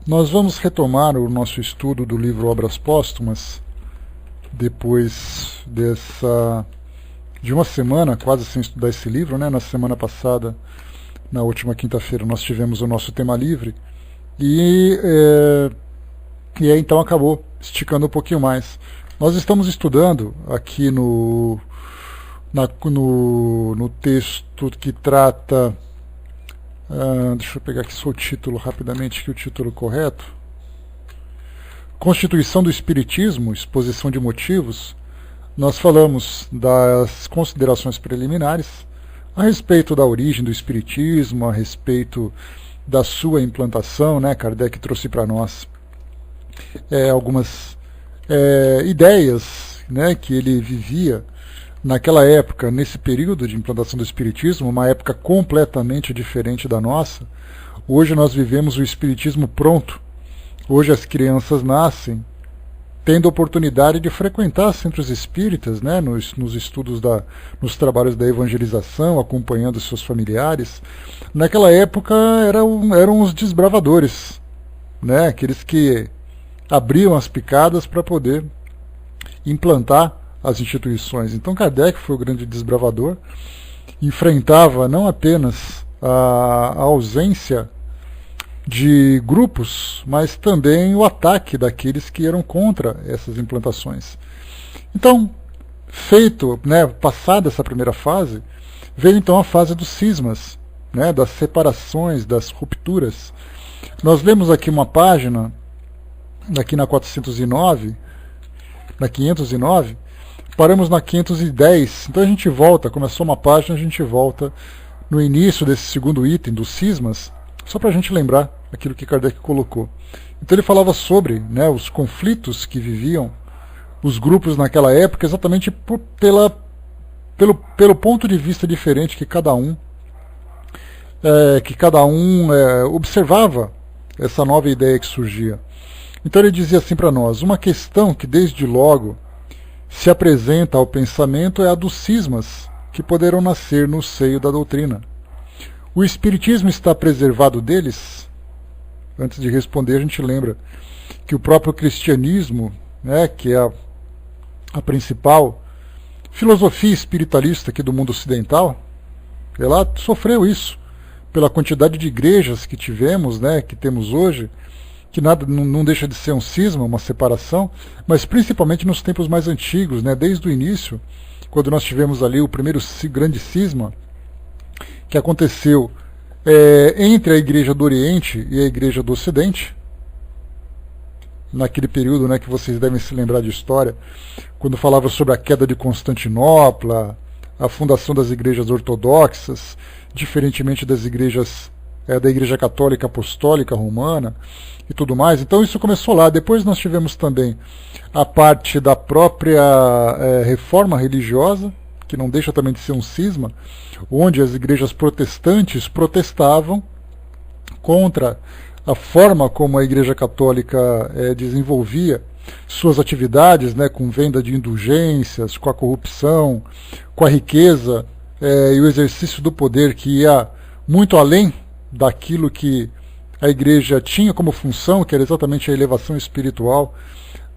Nós vamos retomar o nosso estudo do livro Obras Póstumas, depois de uma semana quase sem estudar esse livro, né? Na semana passada, na última quinta-feira, nós tivemos o nosso tema livre e aí então acabou esticando um pouquinho mais. Nós estamos estudando aqui no texto que trata... deixa eu pegar aqui só o título rapidamente, que o título correto. Constituição do Espiritismo, exposição de motivos. Nós falamos das considerações preliminares a respeito da origem do Espiritismo, a respeito da sua implantação, né? Kardec trouxe para nós algumas ideias, né, que ele vivia naquela época, nesse período de implantação do Espiritismo, uma época completamente diferente da nossa. Hoje nós vivemos o Espiritismo pronto. Hoje as crianças nascem tendo a oportunidade de frequentar centros espíritas, né, nos estudos, nos trabalhos da evangelização, acompanhando seus familiares. Naquela época eram os desbravadores, né, aqueles que abriam as picadas para poder implantar as instituições. Então Kardec foi o grande desbravador, enfrentava não apenas a ausência de grupos, mas também o ataque daqueles que eram contra essas implantações. Então, passada essa primeira fase, veio então a fase dos cismas, né, das separações, das rupturas. Nós lemos aqui uma página, aqui na 409, na 509, paramos na 510, então a gente volta, começou uma página, a gente volta no início desse segundo item, dos cismas, só para a gente lembrar aquilo que Kardec colocou. Então ele falava sobre, né, os conflitos que viviam os grupos naquela época, exatamente pelo ponto de vista diferente que cada um observava essa nova ideia que surgia. Então ele dizia assim para nós: uma questão que desde logo se apresenta ao pensamento é a dos cismas que poderão nascer no seio da doutrina. O Espiritismo está preservado deles? Antes de responder, a gente lembra que o próprio cristianismo, né, que é a principal filosofia espiritualista aqui do mundo ocidental, ela sofreu isso pela quantidade de igrejas que tivemos, né, que temos hoje, que nada não deixa de ser um cisma, uma separação, mas principalmente nos tempos mais antigos, né, desde o início, quando nós tivemos ali o primeiro grande cisma, que aconteceu entre a Igreja do Oriente e a Igreja do Ocidente, naquele período, né, que vocês devem se lembrar de história, quando falava sobre a queda de Constantinopla, a fundação das igrejas ortodoxas, diferentemente das igrejas da Igreja Católica Apostólica Romana e tudo mais. Então isso começou lá. Depois nós tivemos também a parte da própria reforma religiosa, que não deixa também de ser um cisma, onde as igrejas protestantes protestavam contra a forma como a Igreja Católica desenvolvia suas atividades, né, com venda de indulgências, com a corrupção, com a riqueza e o exercício do poder que ia muito além daquilo que a igreja tinha como função, que era exatamente a elevação espiritual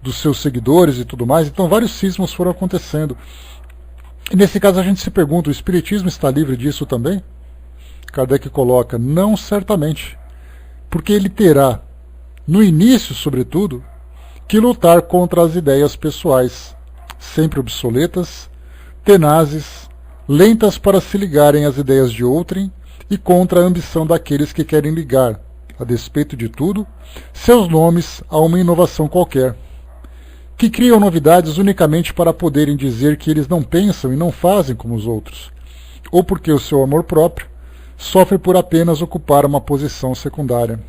dos seus seguidores e tudo mais. Então vários cismas foram acontecendo. E nesse caso a gente se pergunta: o Espiritismo está livre disso também? Kardec coloca: não, certamente, porque ele terá, no início sobretudo, que lutar contra as ideias pessoais, sempre obsoletas, tenazes, lentas para se ligarem às ideias de outrem, e contra a ambição daqueles que querem ligar, a despeito de tudo, seus nomes a uma inovação qualquer, que criam novidades unicamente para poderem dizer que eles não pensam e não fazem como os outros, ou porque o seu amor próprio sofre por apenas ocupar uma posição secundária.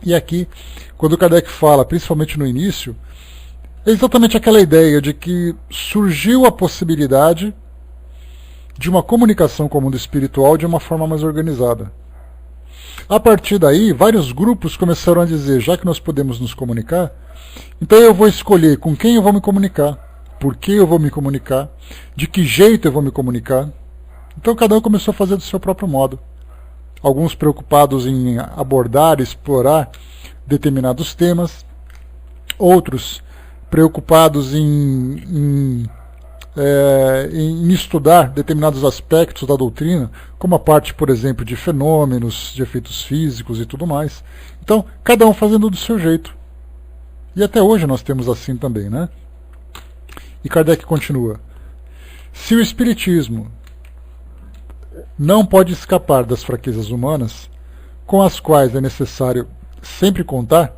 E aqui, quando Kardec fala, principalmente no início, é exatamente aquela ideia de que surgiu a possibilidade de uma comunicação com o mundo espiritual de uma forma mais organizada. A partir daí, vários grupos começaram a dizer: já que nós podemos nos comunicar, então eu vou escolher com quem eu vou me comunicar, por que eu vou me comunicar, de que jeito eu vou me comunicar. Então cada um começou a fazer do seu próprio modo. Alguns preocupados em abordar, explorar determinados temas, outros preocupados em estudar determinados aspectos da doutrina, como a parte, por exemplo, de fenômenos, de efeitos físicos e tudo mais. Então, cada um fazendo do seu jeito. E até hoje nós temos assim também, né? E Kardec continua: se o Espiritismo não pode escapar das fraquezas humanas, com as quais é necessário sempre contar,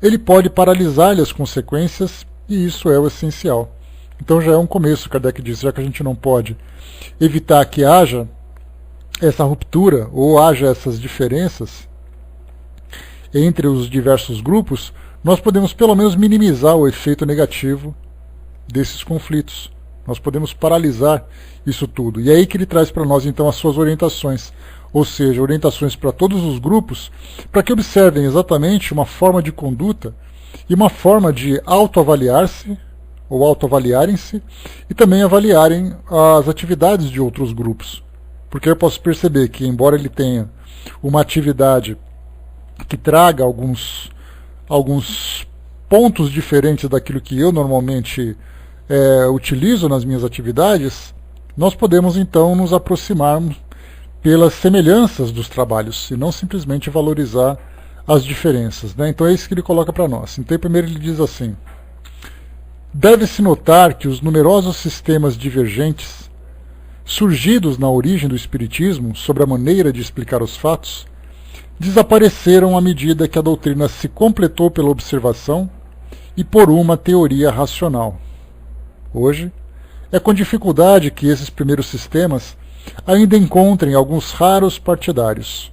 ele pode paralisar-lhe as consequências, e isso é o essencial. Então já é um começo, Kardec diz, já que a gente não pode evitar que haja essa ruptura ou haja essas diferenças entre os diversos grupos, nós podemos pelo menos minimizar o efeito negativo desses conflitos. Nós podemos paralisar isso tudo. E é aí que ele traz para nós então as suas orientações, ou seja, orientações para todos os grupos, para que observem exatamente uma forma de conduta e uma forma de autoavaliar-se ou autoavaliarem-se e também avaliarem as atividades de outros grupos. Porque eu posso perceber que, embora ele tenha uma atividade que traga alguns pontos diferentes daquilo que eu normalmente utilizo nas minhas atividades, nós podemos então nos aproximarmos pelas semelhanças dos trabalhos e não simplesmente valorizar as diferenças, né? Então é isso que ele coloca para nós. Então primeiro ele diz assim: deve-se notar que os numerosos sistemas divergentes surgidos na origem do Espiritismo sobre a maneira de explicar os fatos desapareceram à medida que a doutrina se completou pela observação e por uma teoria racional. Hoje, é com dificuldade que esses primeiros sistemas ainda encontrem alguns raros partidários.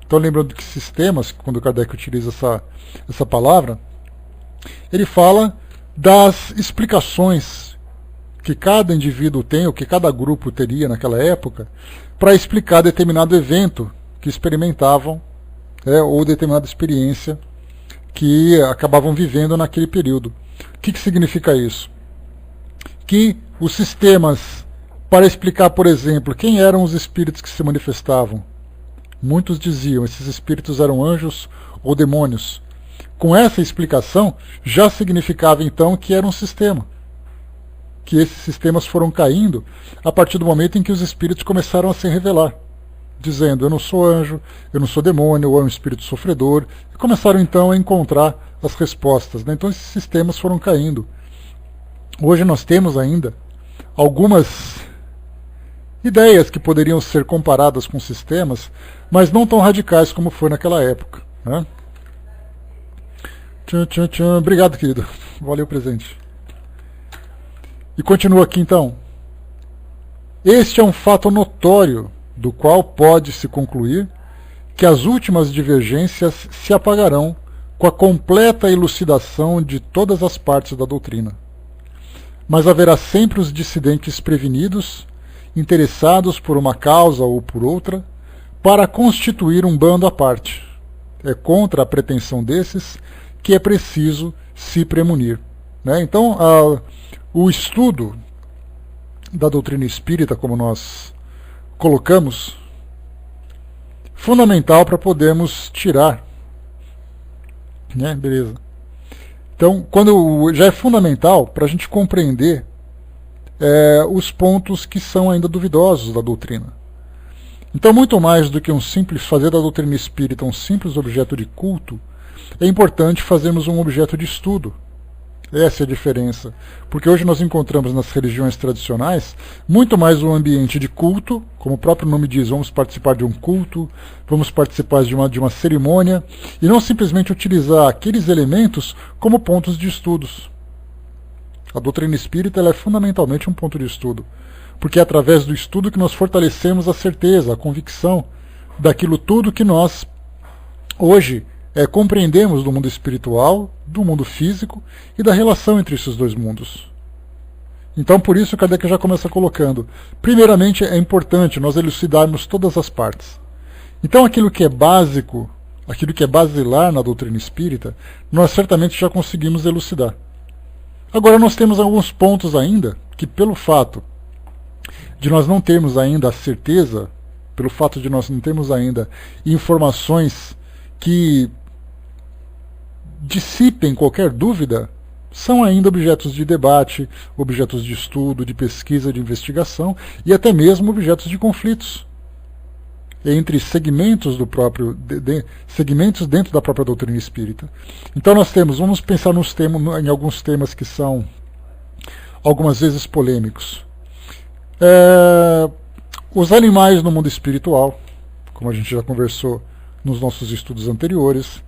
Então, lembrando que sistemas, quando Kardec utiliza essa palavra, ele fala das explicações que cada indivíduo tem, ou que cada grupo teria naquela época, para explicar determinado evento que experimentavam, ou determinada experiência que acabavam vivendo naquele período. O que significa isso? Que os sistemas, para explicar, por exemplo, quem eram os espíritos que se manifestavam, muitos diziam esses espíritos eram anjos ou demônios. Com essa explicação, já significava então que era um sistema. Que esses sistemas foram caindo a partir do momento em que os espíritos começaram a se revelar, dizendo: eu não sou anjo, eu não sou demônio, ou é um espírito sofredor. E começaram então a encontrar as respostas, né? Então esses sistemas foram caindo. Hoje nós temos ainda algumas ideias que poderiam ser comparadas com sistemas, mas não tão radicais como foi naquela época, né? Obrigado, querido. Valeu o presente. E continua aqui então. Este é um fato notório, do qual pode-se concluir que as últimas divergências se apagarão com a completa elucidação de todas as partes da doutrina. Mas haverá sempre os dissidentes prevenidos, interessados por uma causa ou por outra, para constituir um bando à parte. É contra a pretensão desses que é preciso se premunir, né? Então, o estudo da doutrina espírita, como nós colocamos, fundamental para podermos tirar, né? Beleza. Então, já é fundamental para a gente compreender os pontos que são ainda duvidosos da doutrina. Então, muito mais do que fazer da doutrina espírita um simples objeto de culto, é importante fazermos um objeto de estudo. Essa é a diferença. Porque hoje nós encontramos nas religiões tradicionais muito mais um ambiente de culto, como o próprio nome diz, vamos participar de um culto, vamos participar de uma cerimônia, e não simplesmente utilizar aqueles elementos como pontos de estudos. A doutrina espírita ela é fundamentalmente um ponto de estudo, porque é através do estudo que nós fortalecemos a certeza, a convicção daquilo tudo que nós hoje compreendemos do mundo espiritual, do mundo físico e da relação entre esses dois mundos. Então, por isso, Kardec já começa colocando. Primeiramente, é importante nós elucidarmos todas as partes. Então, aquilo que é básico, aquilo que é basilar na doutrina espírita, nós certamente já conseguimos elucidar. Agora, nós temos alguns pontos ainda que, pelo fato de nós não termos ainda a certeza, pelo fato de nós não termos ainda informações que dissipem qualquer dúvida, são ainda objetos de debate, objetos de estudo, de pesquisa, de investigação e até mesmo objetos de conflitos entre segmentos do próprio segmentos dentro da própria doutrina espírita. Então vamos pensar em alguns temas que são algumas vezes polêmicos. Os animais no mundo espiritual, como a gente já conversou nos nossos estudos anteriores,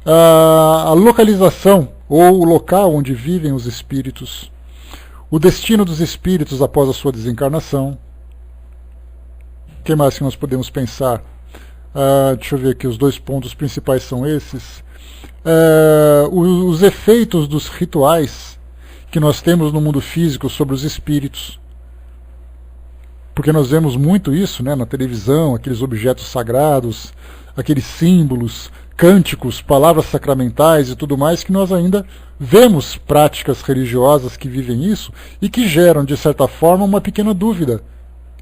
a localização ou o local onde vivem os espíritos, o destino dos espíritos após a sua desencarnação. O que mais que nós podemos pensar? Deixa eu ver aqui, os 2 pontos principais são esses. Os efeitos dos rituais que nós temos no mundo físico sobre os espíritos. Porque nós vemos muito isso, né, na televisão, aqueles objetos sagrados, aqueles símbolos, cânticos, palavras sacramentais e tudo mais, que nós ainda vemos práticas religiosas que vivem isso e que geram, de certa forma, uma pequena dúvida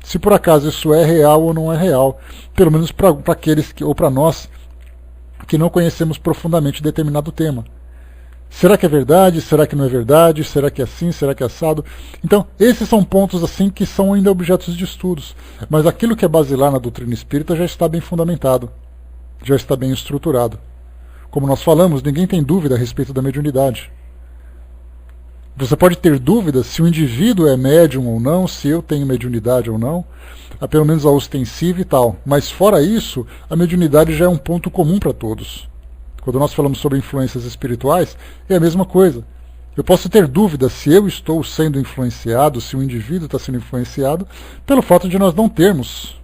se por acaso isso é real ou não é real, pelo menos para aqueles ou para nós que não conhecemos profundamente determinado tema. Será que é verdade? Será que não é verdade? Será que é assim? Será que é assado? Então, esses são pontos assim que são ainda objetos de estudos, mas aquilo que é basilar na doutrina espírita já está bem fundamentado, já está bem estruturado. Como nós falamos, ninguém tem dúvida a respeito da mediunidade. Você pode ter dúvidas se o indivíduo é médium ou não, se eu tenho mediunidade ou não, pelo menos a ostensiva e tal. Mas fora isso, a mediunidade já é um ponto comum para todos. Quando nós falamos sobre influências espirituais, é a mesma coisa. Eu posso ter dúvidas se eu estou sendo influenciado, se o indivíduo está sendo influenciado, pelo fato de nós não termos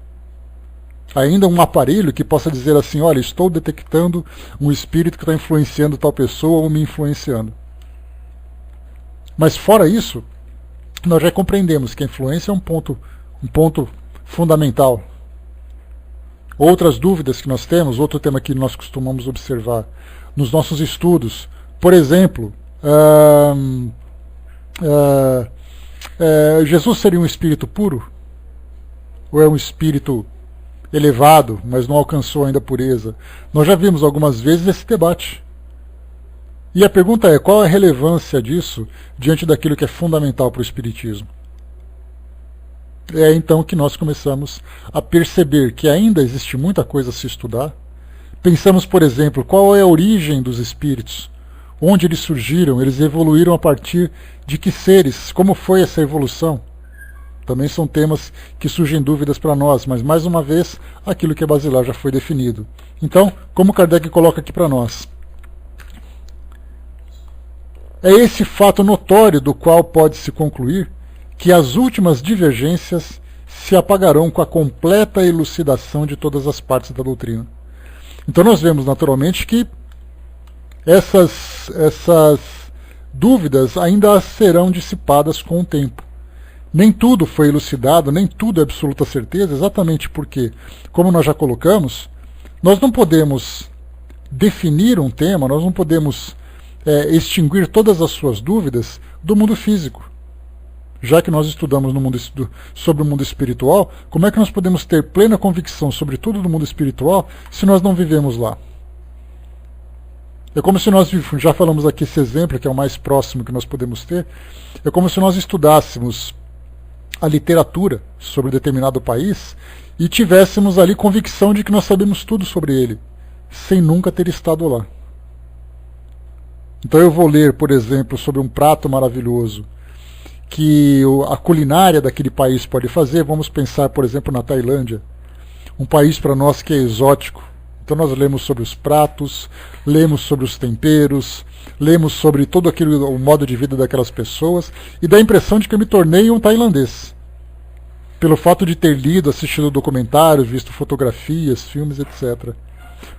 ainda um aparelho que possa dizer assim, olha, estou detectando um espírito que está influenciando tal pessoa ou me influenciando. Mas fora isso, nós já compreendemos que a influência é um ponto fundamental. Outras dúvidas que nós temos, outro tema que nós costumamos observar nos nossos estudos, por exemplo, Jesus seria um espírito puro? Ou é um espírito elevado, mas não alcançou ainda a pureza? Nós já vimos algumas vezes esse debate. E a pergunta é, qual a relevância disso diante daquilo que é fundamental para o Espiritismo? É então que nós começamos a perceber que ainda existe muita coisa a se estudar. Pensamos, por exemplo, qual é a origem dos espíritos, onde eles surgiram, eles evoluíram a partir de que seres, como foi essa evolução? Também são temas que surgem dúvidas para nós, mas mais uma vez, aquilo que é basilar já foi definido. Então, como Kardec coloca aqui para nós? É esse fato notório do qual pode-se concluir que as últimas divergências se apagarão com a completa elucidação de todas as partes da doutrina. Então nós vemos naturalmente que essas dúvidas ainda serão dissipadas com o tempo. Nem tudo foi elucidado, nem tudo é absoluta certeza, exatamente porque, como nós já colocamos, nós não podemos definir um tema, nós não podemos extinguir todas as suas dúvidas do mundo físico. Já que nós estudamos sobre o mundo espiritual, como é que nós podemos ter plena convicção sobre tudo do mundo espiritual se nós não vivemos lá? É como se nós, já falamos aqui esse exemplo, que é o mais próximo que nós podemos ter, é como se nós estudássemos a literatura sobre determinado país e tivéssemos ali convicção de que nós sabemos tudo sobre ele, sem nunca ter estado lá. Então eu vou ler, por exemplo, sobre um prato maravilhoso que a culinária daquele país pode fazer. Vamos pensar, por exemplo, na Tailândia, um país para nós que é exótico. Então nós lemos sobre os pratos, lemos sobre os temperos, lemos sobre todo o modo de vida daquelas pessoas, e dá a impressão de que eu me tornei um tailandês, pelo fato de ter lido, assistido documentários, visto fotografias, filmes, etc.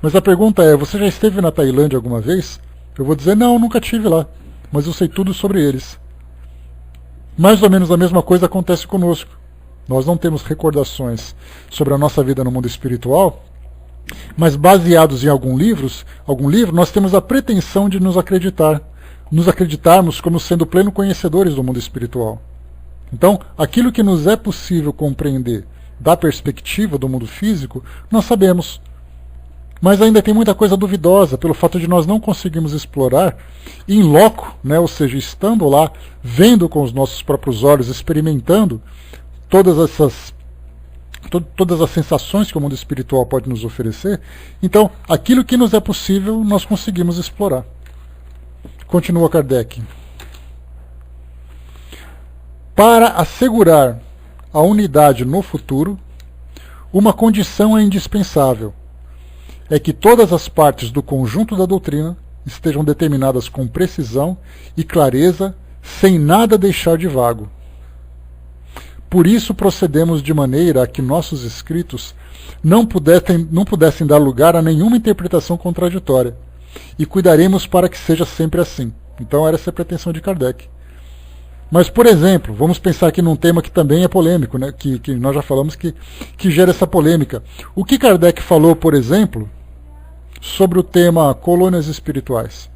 Mas a pergunta é, você já esteve na Tailândia alguma vez? Eu vou dizer, não, nunca estive lá, mas eu sei tudo sobre eles. Mais ou menos a mesma coisa acontece conosco. Nós não temos recordações sobre a nossa vida no mundo espiritual, mas baseados em algum livro, nós temos a pretensão de nos acreditarmos como sendo pleno conhecedores do mundo espiritual. Então, aquilo que nos é possível compreender da perspectiva do mundo físico, nós sabemos. mas ainda tem muita coisa duvidosa, pelo fato de nós não conseguirmos explorar in loco, né, ou seja, estando lá, vendo com os nossos próprios olhos, experimentando todas as sensações que o mundo espiritual pode nos oferecer. Então, aquilo que nos é possível, nós conseguimos explorar. Continua Kardec. Para assegurar a unidade no futuro, uma condição é indispensável, é que todas as partes do conjunto da doutrina estejam determinadas com precisão e clareza, sem nada deixar de vago. Por isso procedemos de maneira a que nossos escritos não pudessem dar lugar a nenhuma interpretação contraditória, e cuidaremos para que seja sempre assim. Então era essa a pretensão de Kardec. Mas, por exemplo, vamos pensar aqui num tema que também é polêmico, né? que nós já falamos que gera essa polêmica. O que Kardec falou, por exemplo, sobre o tema colônias espirituais?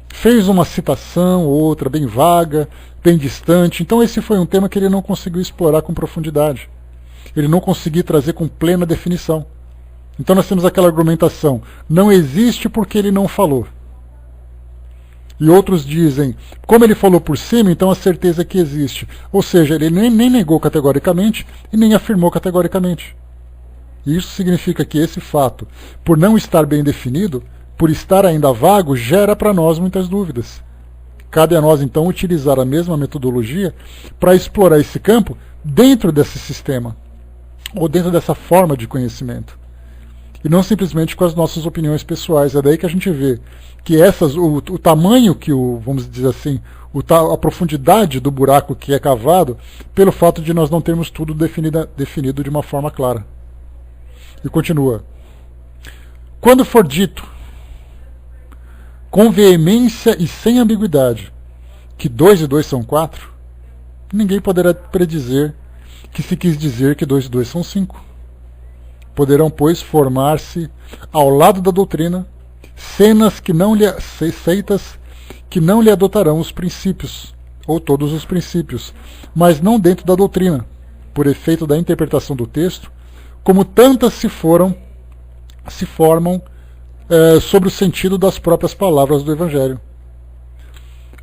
Fez uma citação, outra bem vaga, bem distante. Então esse foi um tema que ele não conseguiu explorar com profundidade. Ele não conseguiu trazer com plena definição. Então nós temos aquela argumentação, não existe porque ele não falou. E outros dizem, como ele falou por cima, então a certeza é que existe. Ou seja, ele nem negou categoricamente e nem afirmou categoricamente. E isso significa que esse fato, por não estar bem definido, por estar ainda vago, gera para nós muitas dúvidas. Cabe a nós, então, utilizar a mesma metodologia para explorar esse campo dentro desse sistema, ou dentro dessa forma de conhecimento. E não simplesmente com as nossas opiniões pessoais. É daí que a gente vê que o tamanho que vamos dizer assim, a profundidade do buraco que é cavado, pelo fato de nós não termos tudo definido de uma forma clara. E continua. Quando for dito, com veemência e sem ambiguidade, que 2 e 2 são 4, ninguém poderá predizer que se quis dizer que 2 e 2 são 5. Poderão, pois, formar-se, ao lado da doutrina, seitas que não lhe adotarão os princípios, ou todos os princípios, mas não dentro da doutrina, por efeito da interpretação do texto, como tantas se formam sobre o sentido das próprias palavras do Evangelho.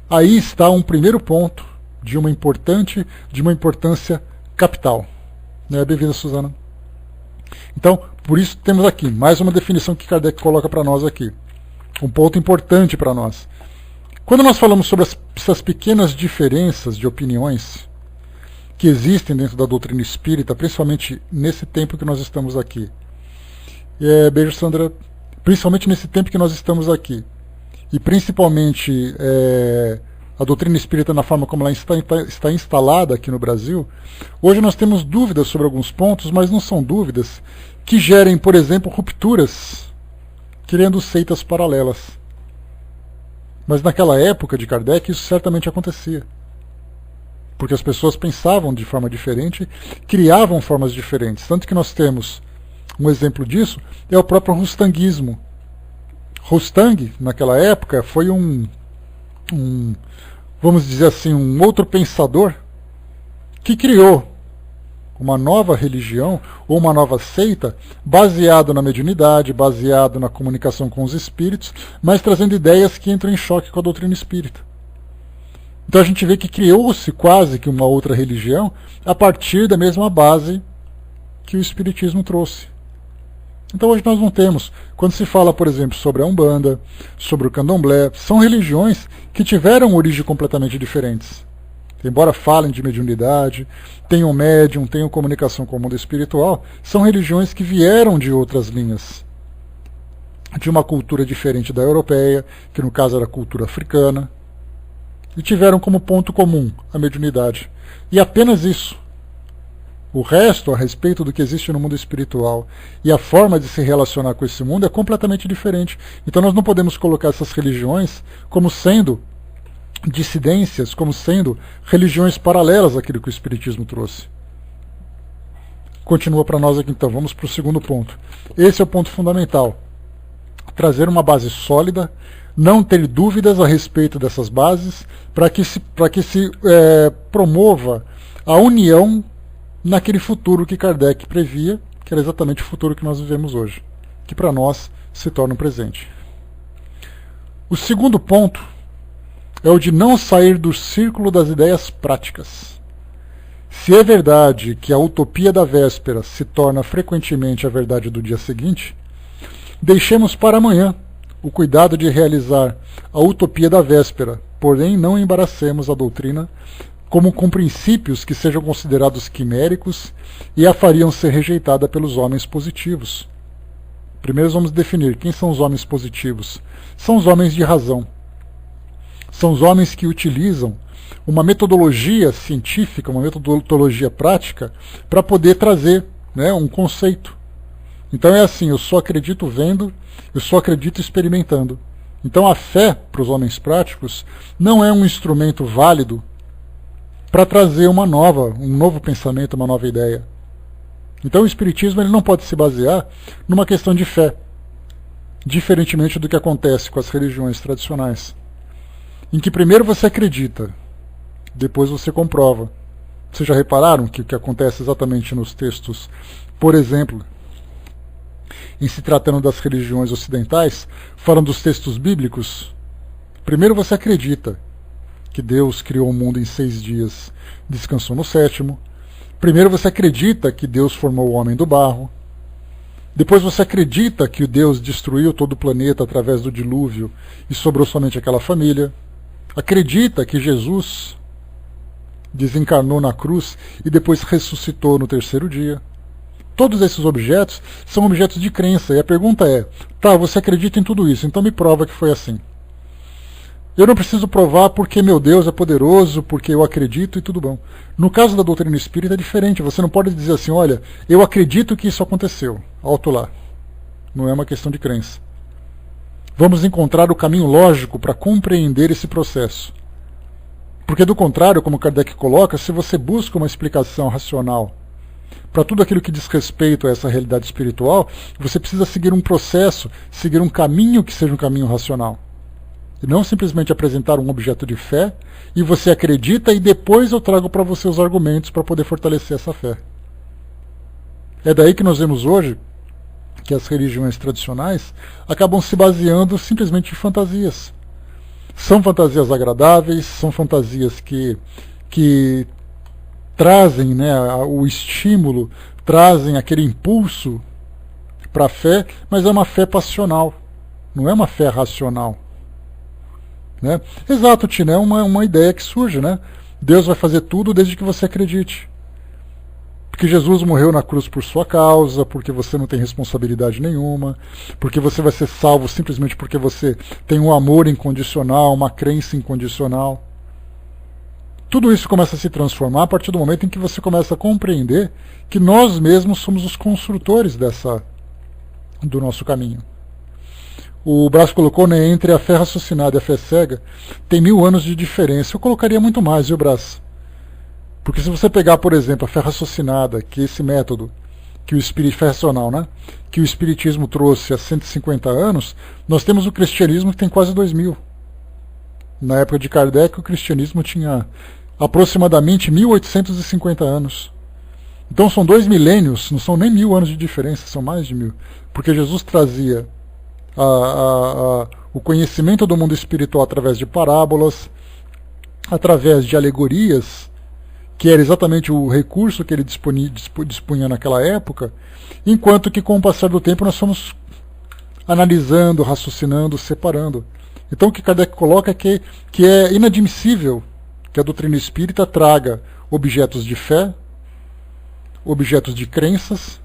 Aí está um primeiro ponto de uma importância capital. Bem-vinda, Suzana. Então, por isso temos aqui mais uma definição que Kardec coloca para nós aqui. Um ponto importante para nós. Quando nós falamos sobre essas pequenas diferenças de opiniões que existem dentro da doutrina espírita, principalmente nesse tempo que nós estamos aqui. Beijo, Sandra. Principalmente nesse tempo que nós estamos aqui. E principalmente a doutrina espírita na forma como ela está instalada aqui no Brasil, hoje nós temos dúvidas sobre alguns pontos, mas não são dúvidas que gerem, por exemplo, rupturas, criando seitas paralelas. Mas naquela época de Kardec isso certamente acontecia. Porque as pessoas pensavam de forma diferente, criavam formas diferentes. Tanto que nós temos um exemplo disso, é o próprio rustanguismo. Rustang, naquela época, foi vamos dizer assim, um outro pensador que criou uma nova religião ou uma nova seita baseado na mediunidade, baseado na comunicação com os espíritos, mas trazendo ideias que entram em choque com a doutrina espírita. Então a gente vê que criou-se quase que uma outra religião a partir da mesma base que o espiritismo trouxe. Então hoje nós não temos, quando se fala, por exemplo, sobre a Umbanda, sobre o Candomblé, são religiões que tiveram origem completamente diferentes. Embora falem de mediunidade, tenham médium, tenham comunicação com o mundo espiritual, são religiões que vieram de outras linhas. De uma cultura diferente da europeia, que no caso era a cultura africana, e tiveram como ponto comum a mediunidade. E apenas isso. O resto, a respeito do que existe no mundo espiritual e a forma de se relacionar com esse mundo é completamente diferente. Então nós não podemos colocar essas religiões como sendo dissidências, como sendo religiões paralelas àquilo que o Espiritismo trouxe. Continua para nós aqui então, vamos para o segundo ponto. Esse é o ponto fundamental. Trazer uma base sólida, não ter dúvidas a respeito dessas bases, para que se promova a união naquele futuro que Kardec previa, que era exatamente o futuro que nós vivemos hoje. que para nós se torna um presente. O segundo ponto é o de não sair do círculo das ideias práticas. Se é verdade que a utopia da véspera se torna frequentemente a verdade do dia seguinte, deixemos para amanhã o cuidado de realizar a utopia da véspera, porém não embaracemos a doutrina como com princípios que sejam considerados quiméricos e a fariam ser rejeitada pelos homens positivos. Primeiro vamos definir quem são os homens positivos. São os homens de razão. São os homens que utilizam uma metodologia científica, uma metodologia prática, para poder trazer, né, um conceito. Então é assim, eu só acredito vendo, eu só acredito experimentando. Então a fé, para os homens práticos, não é um instrumento válido para trazer um novo pensamento, uma nova ideia. Então o Espiritismo ele não pode se basear numa questão de fé, diferentemente do que acontece com as religiões tradicionais, em que primeiro você acredita, depois você comprova. Vocês já repararam que o que acontece exatamente nos textos, por exemplo, em se tratando das religiões ocidentais, falando dos textos bíblicos, primeiro você acredita que Deus criou o mundo em 6 dias, descansou no 7º. Primeiro você acredita que Deus formou o homem do barro. Depois você acredita que Deus destruiu todo o planeta através do dilúvio e sobrou somente aquela família. Acredita que Jesus desencarnou na cruz e depois ressuscitou no 3º dia. Todos esses objetos são objetos de crença. E a pergunta é, tá, você acredita em tudo isso, então me prova que foi assim. Eu não preciso provar porque meu Deus é poderoso, porque eu acredito e tudo bom. No caso da doutrina espírita é diferente. Você não pode dizer assim, olha, eu acredito que isso aconteceu. Alto lá. Não é uma questão de crença. Vamos encontrar o caminho lógico para compreender esse processo. Porque do contrário, como Kardec coloca, se você busca uma explicação racional para tudo aquilo que diz respeito a essa realidade espiritual, você precisa seguir um processo, seguir um caminho que seja um caminho racional. E não simplesmente apresentar um objeto de fé, e você acredita e depois eu trago para você os argumentos para poder fortalecer essa fé. É daí que nós vemos hoje que as religiões tradicionais acabam se baseando simplesmente em fantasias. São fantasias agradáveis, são fantasias que trazem, né, o estímulo, trazem aquele impulso para a fé, mas é uma fé passional, não é uma fé racional. Né? Exato, Tina, é uma ideia que surge, né? Deus vai fazer tudo desde que você acredite. Porque Jesus morreu na cruz por sua causa, porque você não tem responsabilidade nenhuma, porque você vai ser salvo simplesmente porque você tem um amor incondicional, uma crença incondicional. Tudo isso começa a se transformar a partir do momento em que você começa a compreender que nós mesmos somos os construtores do nosso caminho. O Brás colocou, né, entre a fé raciocinada e a fé cega, tem 1000 anos de diferença. Eu colocaria muito mais, viu, Brás? Porque se você pegar, por exemplo, a fé raciocinada, que é esse método, que o fé racional, né, que o Espiritismo trouxe há 150 anos, nós temos o cristianismo que tem quase 2000. Na época de Kardec, o cristianismo tinha aproximadamente 1850 anos. Então são 2 milênios, não são nem 1000 anos de diferença, são mais de 1000. Porque Jesus trazia o conhecimento do mundo espiritual através de parábolas, através de alegorias, que era exatamente o recurso que ele dispunha naquela época, enquanto que com o passar do tempo nós fomos analisando, raciocinando, separando. Então o que Kardec coloca é que é inadmissível que a doutrina espírita traga objetos de fé, objetos de crenças,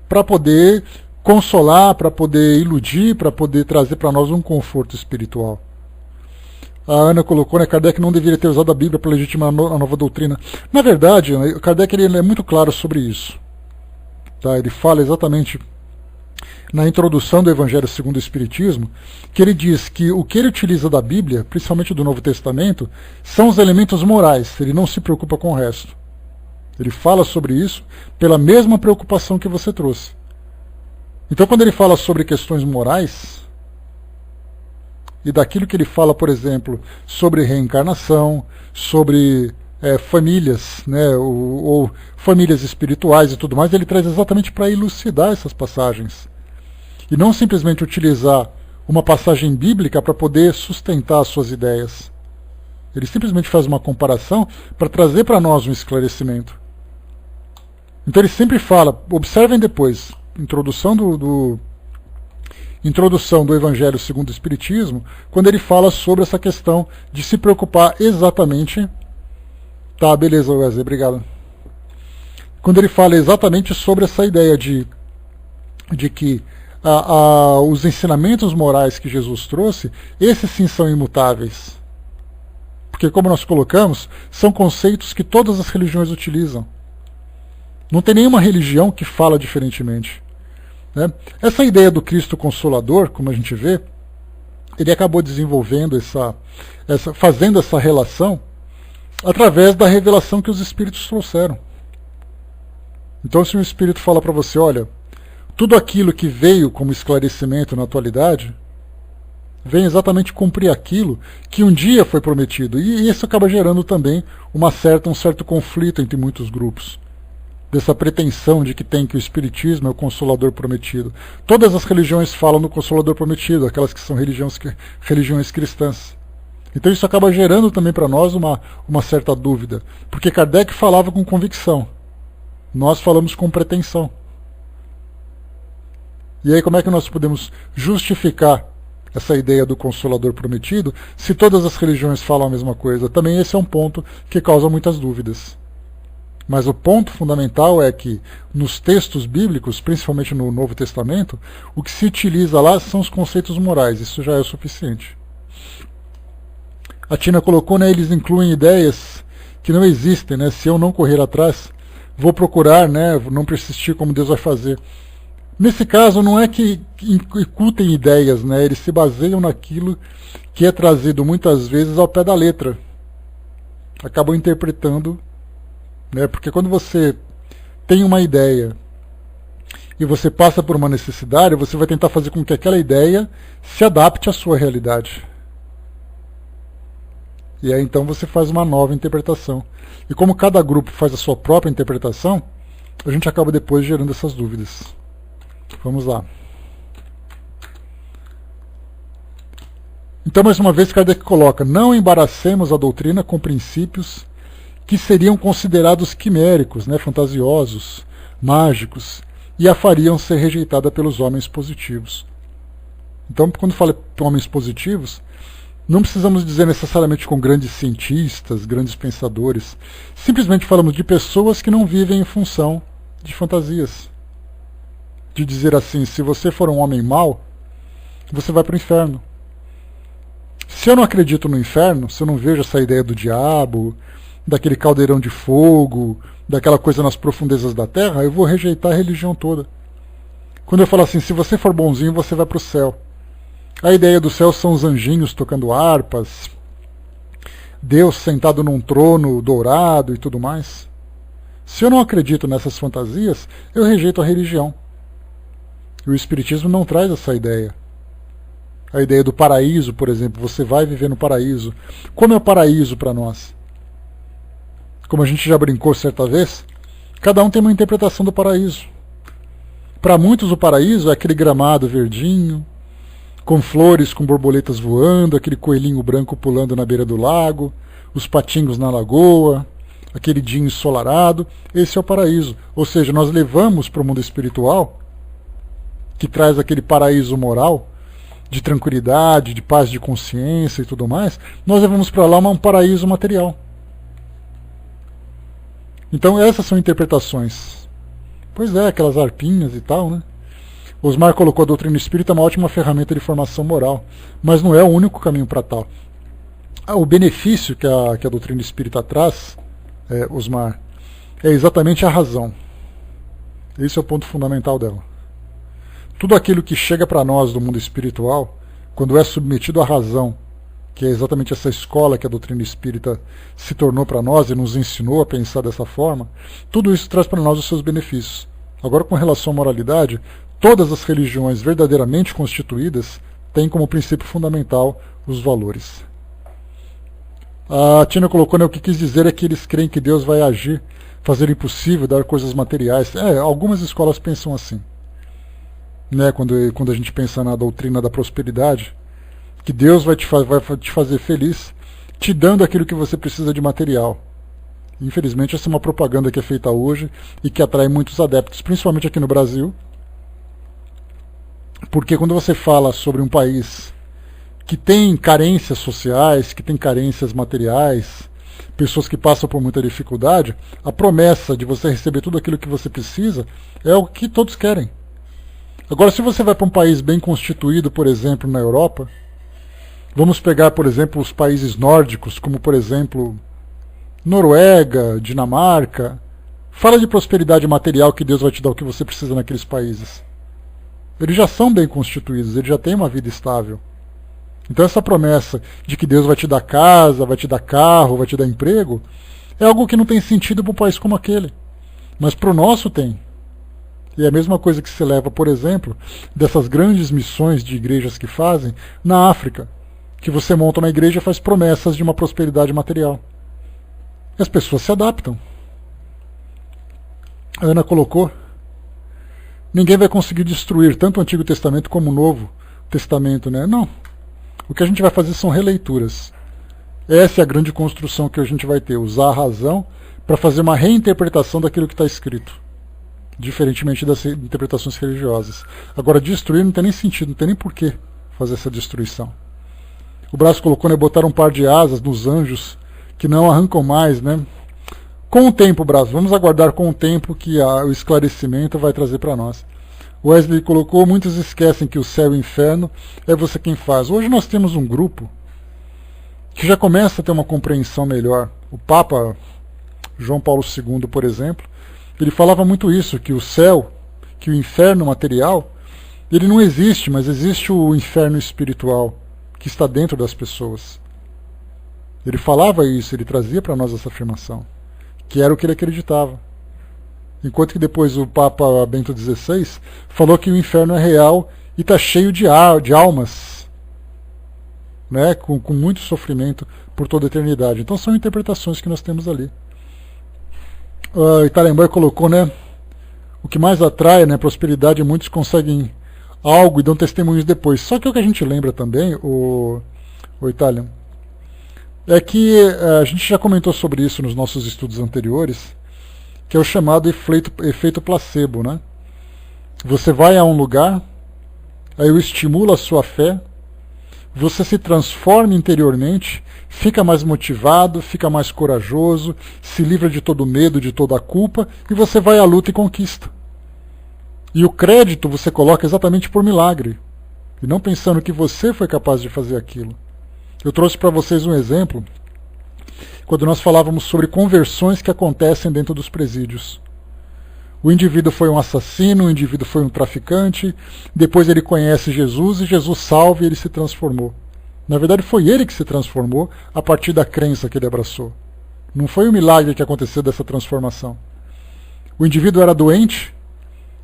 para poder consolar, para poder iludir, para poder trazer para nós um conforto espiritual. A Ana colocou, né, Kardec não deveria ter usado a Bíblia para legitimar a nova doutrina. Na verdade, Kardec ele é muito claro sobre isso. Tá? Ele fala exatamente na introdução do Evangelho segundo o Espiritismo, que ele diz que o que ele utiliza da Bíblia, principalmente do Novo Testamento, são os elementos morais. Ele não se preocupa com o resto. Ele fala sobre isso pela mesma preocupação que você trouxe. Então, quando ele fala sobre questões morais, e daquilo que ele fala, por exemplo, sobre reencarnação, sobre famílias, né, ou famílias espirituais e tudo mais, ele traz exatamente para elucidar essas passagens. E não simplesmente utilizar uma passagem bíblica para poder sustentar as suas ideias. Ele simplesmente faz uma comparação para trazer para nós um esclarecimento. Então ele sempre fala, observem depois, introdução do Evangelho segundo o Espiritismo, quando ele fala sobre essa questão de se preocupar exatamente... Tá, beleza, Wesley, obrigado. Quando ele fala exatamente sobre essa ideia de que os ensinamentos morais que Jesus trouxe, esses sim são imutáveis. Porque, como nós colocamos, são conceitos que todas as religiões utilizam. Não tem nenhuma religião que fala diferentemente. Né? Essa ideia do Cristo Consolador, como a gente vê, ele acabou desenvolvendo fazendo essa relação através da revelação que os Espíritos trouxeram. Então, se um Espírito fala para você, olha, tudo aquilo que veio como esclarecimento na atualidade, vem exatamente cumprir aquilo que um dia foi prometido. E isso acaba gerando também um certo conflito entre muitos grupos. Dessa pretensão de que o Espiritismo é o Consolador prometido. Todas as religiões falam no Consolador prometido, aquelas que são religiões cristãs. Então isso acaba gerando também para nós uma certa dúvida. Porque Kardec falava com convicção. Nós falamos com pretensão. E aí como é que nós podemos justificar essa ideia do Consolador prometido se todas as religiões falam a mesma coisa? Também esse é um ponto que causa muitas dúvidas. Mas o ponto fundamental é que nos textos bíblicos, principalmente no Novo Testamento, o que se utiliza lá são os conceitos morais. Isso já é o suficiente. A Tina colocou, né, eles incluem ideias que não existem, né? Se eu não correr atrás, vou procurar, né, não persistir como Deus vai fazer. Nesse caso, não é que incutem ideias, né? Eles se baseiam naquilo que é trazido muitas vezes ao pé da letra. Acabam interpretando, né? Porque quando você tem uma ideia e você passa por uma necessidade, você vai tentar fazer com que aquela ideia se adapte à sua realidade. E aí então você faz uma nova interpretação. E como cada grupo faz a sua própria interpretação, a gente acaba depois gerando essas dúvidas. Vamos lá. Então, mais uma vez, Kardec coloca: não embaracemos a doutrina com princípios que seriam considerados quiméricos, né, fantasiosos, mágicos, e a fariam ser rejeitada pelos homens positivos. Então, quando fala homens positivos, não precisamos dizer necessariamente com grandes cientistas, grandes pensadores. Simplesmente falamos de pessoas que não vivem em função de fantasias. De dizer assim, se você for um homem mau, você vai para o inferno. Se eu não acredito no inferno, se eu não vejo essa ideia do diabo, daquele caldeirão de fogo, daquela coisa nas profundezas da terra, eu vou rejeitar a religião toda. Quando eu falo assim, se você for bonzinho, você vai para o céu. A ideia do céu são os anjinhos tocando harpas, Deus sentado num trono dourado e tudo mais. Se eu não acredito nessas fantasias, eu rejeito a religião. E o Espiritismo não traz essa ideia. A ideia do paraíso, por exemplo, você vai viver no paraíso. Como é o paraíso para nós? Como a gente já brincou certa vez, cada um tem uma interpretação do paraíso. Para muitos o paraíso é aquele gramado verdinho, com flores, com borboletas voando, aquele coelhinho branco pulando na beira do lago, os patinhos na lagoa, aquele dia ensolarado. Esse é o paraíso. Ou seja, nós levamos para o mundo espiritual, que traz aquele paraíso moral, de tranquilidade, de paz de consciência e tudo mais, nós levamos para lá um paraíso material. Então essas são interpretações. Pois é, aquelas arpinhas e tal, né? Osmar colocou a doutrina espírita uma ótima ferramenta de formação moral, mas não é o único caminho para tal. O benefício que a doutrina espírita traz, Osmar, é exatamente a razão. Esse é o ponto fundamental dela. Tudo aquilo que chega para nós do mundo espiritual, quando é submetido à razão, que é exatamente essa escola que a doutrina espírita se tornou para nós e nos ensinou a pensar dessa forma, tudo isso traz para nós os seus benefícios. Agora, com relação à moralidade, todas as religiões verdadeiramente constituídas têm como princípio fundamental os valores. A Tina colocou, né, o que quis dizer é que eles creem que Deus vai agir, fazer o impossível, dar coisas materiais. Algumas escolas pensam assim, né, quando a gente pensa na doutrina da prosperidade, que Deus vai te fazer feliz, te dando aquilo que você precisa de material. Infelizmente, essa é uma propaganda que é feita hoje e que atrai muitos adeptos, principalmente aqui no Brasil, porque quando você fala sobre um país que tem carências sociais, que tem carências materiais, pessoas que passam por muita dificuldade, a promessa de você receber tudo aquilo que você precisa é o que todos querem. Agora, se você vai para um país bem constituído, por exemplo, na Europa, vamos pegar, por exemplo, os países nórdicos, como, por exemplo, Noruega, Dinamarca, fala de prosperidade material, que Deus vai te dar o que você precisa naqueles países. Eles já são bem constituídos, eles já têm uma vida estável. Então essa promessa de que Deus vai te dar casa, vai te dar carro, vai te dar emprego, é algo que não tem sentido para um país como aquele. Mas para o nosso tem. E é a mesma coisa que se leva, por exemplo, dessas grandes missões de igrejas que fazem na África, que você monta uma igreja e faz promessas de uma prosperidade material. E as pessoas se adaptam. A Ana colocou, ninguém vai conseguir destruir tanto o Antigo Testamento como o Novo Testamento, né? Não. O que a gente vai fazer são releituras. Essa é a grande construção que a gente vai ter, usar a razão para fazer uma reinterpretação daquilo que está escrito, diferentemente das interpretações religiosas. Agora, destruir não tem nem sentido, não tem nem porquê fazer essa destruição. O Braço colocou, né, botar um par de asas nos anjos que não arrancam mais, né? Com o tempo, Braço, vamos aguardar com o tempo que o esclarecimento vai trazer para nós. Wesley colocou, muitos esquecem que o céu e o inferno é você quem faz. Hoje nós temos um grupo que já começa a ter uma compreensão melhor. O Papa João Paulo II, por exemplo, ele falava muito isso, que o céu, que o inferno material, ele não existe, mas existe o inferno espiritual, que está dentro das pessoas. Ele falava isso, ele trazia para nós essa afirmação, que era o que ele acreditava. Enquanto que depois o Papa Bento XVI falou que o inferno é real e está cheio de almas, né, com muito sofrimento por toda a eternidade. Então são interpretações que nós temos ali. Italember colocou, né, o que mais atrai, né, prosperidade, muitos conseguem algo e dão testemunhos depois. Só que o que a gente lembra também, o Italian, é que a gente já comentou sobre isso nos nossos estudos anteriores, que é o chamado efeito placebo, né? Você vai a um lugar, aí eu estimulo a sua fé, você se transforma interiormente, fica mais motivado, fica mais corajoso, se livra de todo medo, de toda a culpa, e você vai à luta e conquista. E o crédito você coloca exatamente por milagre, e não pensando que você foi capaz de fazer aquilo. Eu trouxe para vocês um exemplo, quando nós falávamos sobre conversões que acontecem dentro dos presídios. O indivíduo foi um assassino, o indivíduo foi um traficante, depois ele conhece Jesus e Jesus salva e ele se transformou. Na verdade foi ele que se transformou a partir da crença que ele abraçou. Não foi um milagre que aconteceu dessa transformação. O indivíduo era doente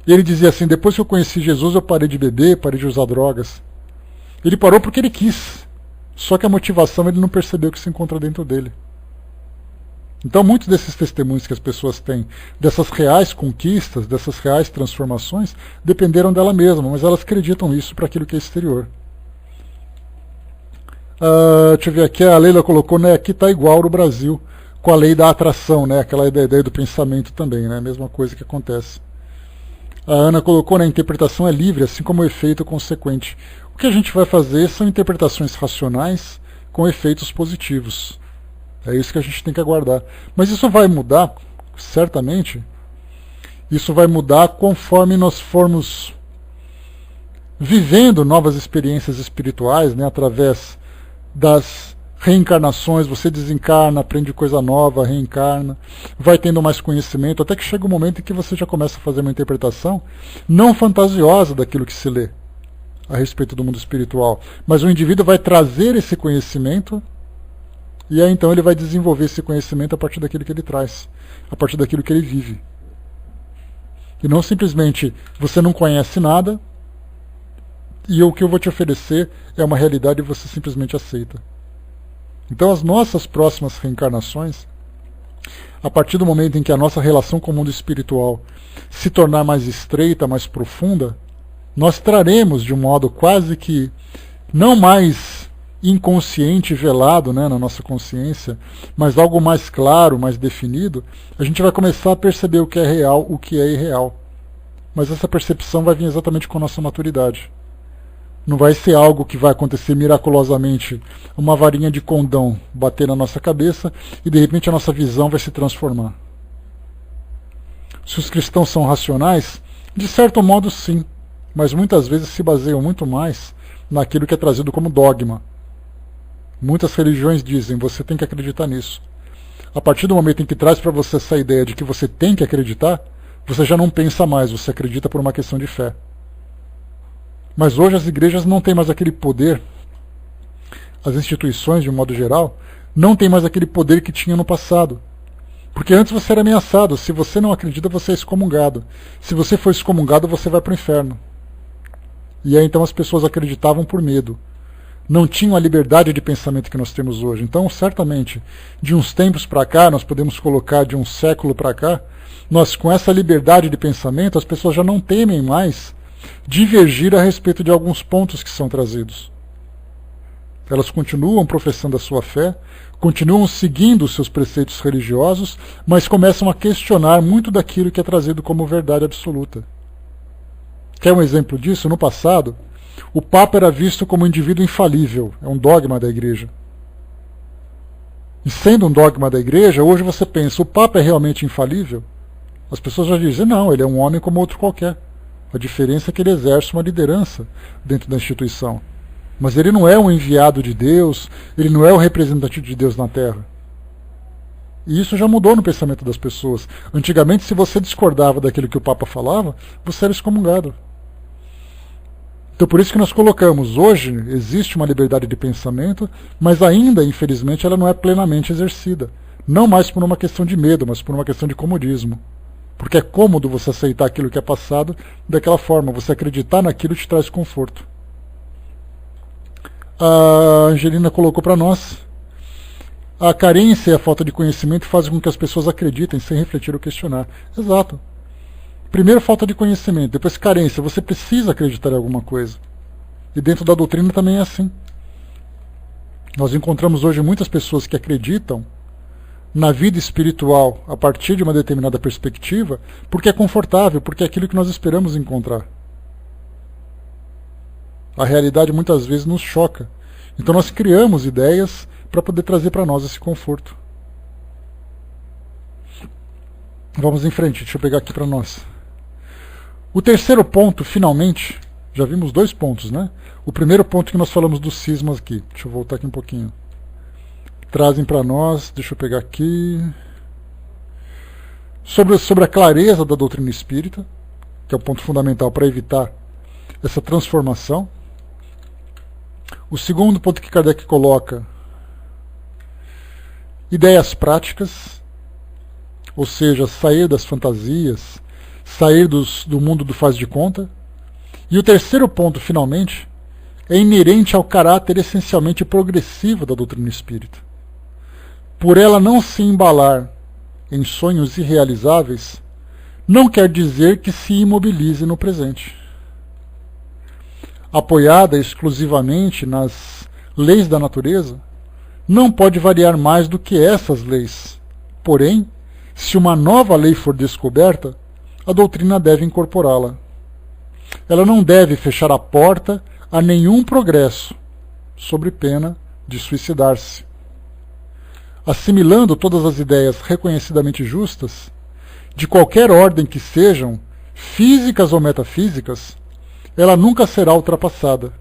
e ele dizia assim, depois que eu conheci Jesus eu parei de beber, parei de usar drogas. Ele parou porque ele quis, só que a motivação ele não percebeu que se encontra dentro dele. Então muitos desses testemunhos que as pessoas têm, dessas reais conquistas, dessas reais transformações, dependeram dela mesma, mas elas acreditam isso para aquilo que é exterior. Deixa eu ver aqui, a Leila colocou, né, aqui está igual no Brasil, com a lei da atração, né, aquela ideia do pensamento também, né, a mesma coisa que acontece. A Ana colocou, né, a interpretação é livre, assim como o efeito consequente. O que a gente vai fazer são interpretações racionais com efeitos positivos. É isso que a gente tem que aguardar. Mas isso vai mudar, certamente. Isso vai mudar conforme nós formos vivendo novas experiências espirituais, né, através das reencarnações. Você desencarna, aprende coisa nova, reencarna, vai tendo mais conhecimento, até que chega um momento em que você já começa a fazer uma interpretação não fantasiosa daquilo que se lê a respeito do mundo espiritual. Mas o indivíduo vai trazer esse conhecimento e aí então ele vai desenvolver esse conhecimento a partir daquilo que ele traz, a partir daquilo que ele vive. E não simplesmente você não conhece nada e o que eu vou te oferecer é uma realidade e você simplesmente aceita. Então as nossas próximas reencarnações, a partir do momento em que a nossa relação com o mundo espiritual se tornar mais estreita, mais profunda, nós traremos de um modo quase que não mais inconsciente e velado, né, na nossa consciência, mas algo mais claro, mais definido, a gente vai começar a perceber o que é real, o que é irreal. Mas essa percepção vai vir exatamente com a nossa maturidade. Não vai ser algo que vai acontecer miraculosamente, uma varinha de condão bater na nossa cabeça e de repente a nossa visão vai se transformar. Se os cristãos são racionais, de certo modo sim, mas muitas vezes se baseiam muito mais naquilo que é trazido como dogma. Muitas religiões dizem, você tem que acreditar nisso. A partir do momento em que traz para você essa ideia de que você tem que acreditar, você já não pensa mais, você acredita por uma questão de fé. Mas hoje as igrejas não têm mais aquele poder, as instituições, de um modo geral, não têm mais aquele poder que tinha no passado. Porque antes você era ameaçado, se você não acredita, você é excomungado. Se você for excomungado, você vai para o inferno. E aí então as pessoas acreditavam por medo. Não tinham a liberdade de pensamento que nós temos hoje. Então, certamente, de uns tempos para cá, nós podemos colocar de um século para cá, nós com essa liberdade de pensamento, as pessoas já não temem mais divergir a respeito de alguns pontos que são trazidos. Elas continuam professando a sua fé, continuam seguindo os seus preceitos religiosos, mas começam a questionar muito daquilo que é trazido como verdade absoluta. Quer um exemplo disso? No passado, o Papa era visto como um indivíduo infalível, é um dogma da Igreja. E sendo um dogma da Igreja, hoje você pensa, o Papa é realmente infalível? As pessoas já dizem, não, ele é um homem como outro qualquer. A diferença é que ele exerce uma liderança dentro da instituição. Mas ele não é um enviado de Deus, ele não é o representante de Deus na Terra. E isso já mudou no pensamento das pessoas. Antigamente, se você discordava daquilo que o Papa falava, você era excomungado. Então por isso que nós colocamos, hoje existe uma liberdade de pensamento, mas ainda, infelizmente, ela não é plenamente exercida. Não mais por uma questão de medo, mas por uma questão de comodismo. Porque é cômodo você aceitar aquilo que é passado daquela forma, você acreditar naquilo te traz conforto. A Angelina colocou para nós, a carência e a falta de conhecimento fazem com que as pessoas acreditem sem refletir ou questionar. Exato. Primeiro, falta de conhecimento, depois carência, você precisa acreditar em alguma coisa. E dentro da doutrina também é assim. Nós encontramos hoje muitas pessoas que acreditam na vida espiritual a partir de uma determinada perspectiva, porque é confortável, porque é aquilo que nós esperamos encontrar. A realidade muitas vezes nos choca. Então nós criamos ideias para poder trazer para nós esse conforto. Vamos em frente, deixa eu pegar aqui para nós. O terceiro ponto, finalmente, já vimos 2 pontos, né? O primeiro ponto que nós falamos dos cismas aqui. Deixa eu voltar aqui um pouquinho. Trazem para nós, deixa eu pegar aqui, sobre a clareza da doutrina espírita, que é o ponto fundamental para evitar essa transformação. O segundo ponto que Kardec coloca, ideias práticas, ou seja, sair das fantasias, sair do mundo do faz de conta. E o terceiro ponto, finalmente, é inerente ao caráter essencialmente progressivo da doutrina espírita. Por ela não se embalar em sonhos irrealizáveis, não quer dizer que se imobilize no presente. Apoiada exclusivamente nas leis da natureza, não pode variar mais do que essas leis. Porém, se uma nova lei for descoberta, a doutrina deve incorporá-la. Ela não deve fechar a porta a nenhum progresso, sob pena de suicidar-se. Assimilando todas as ideias reconhecidamente justas, de qualquer ordem que sejam, físicas ou metafísicas, ela nunca será ultrapassada.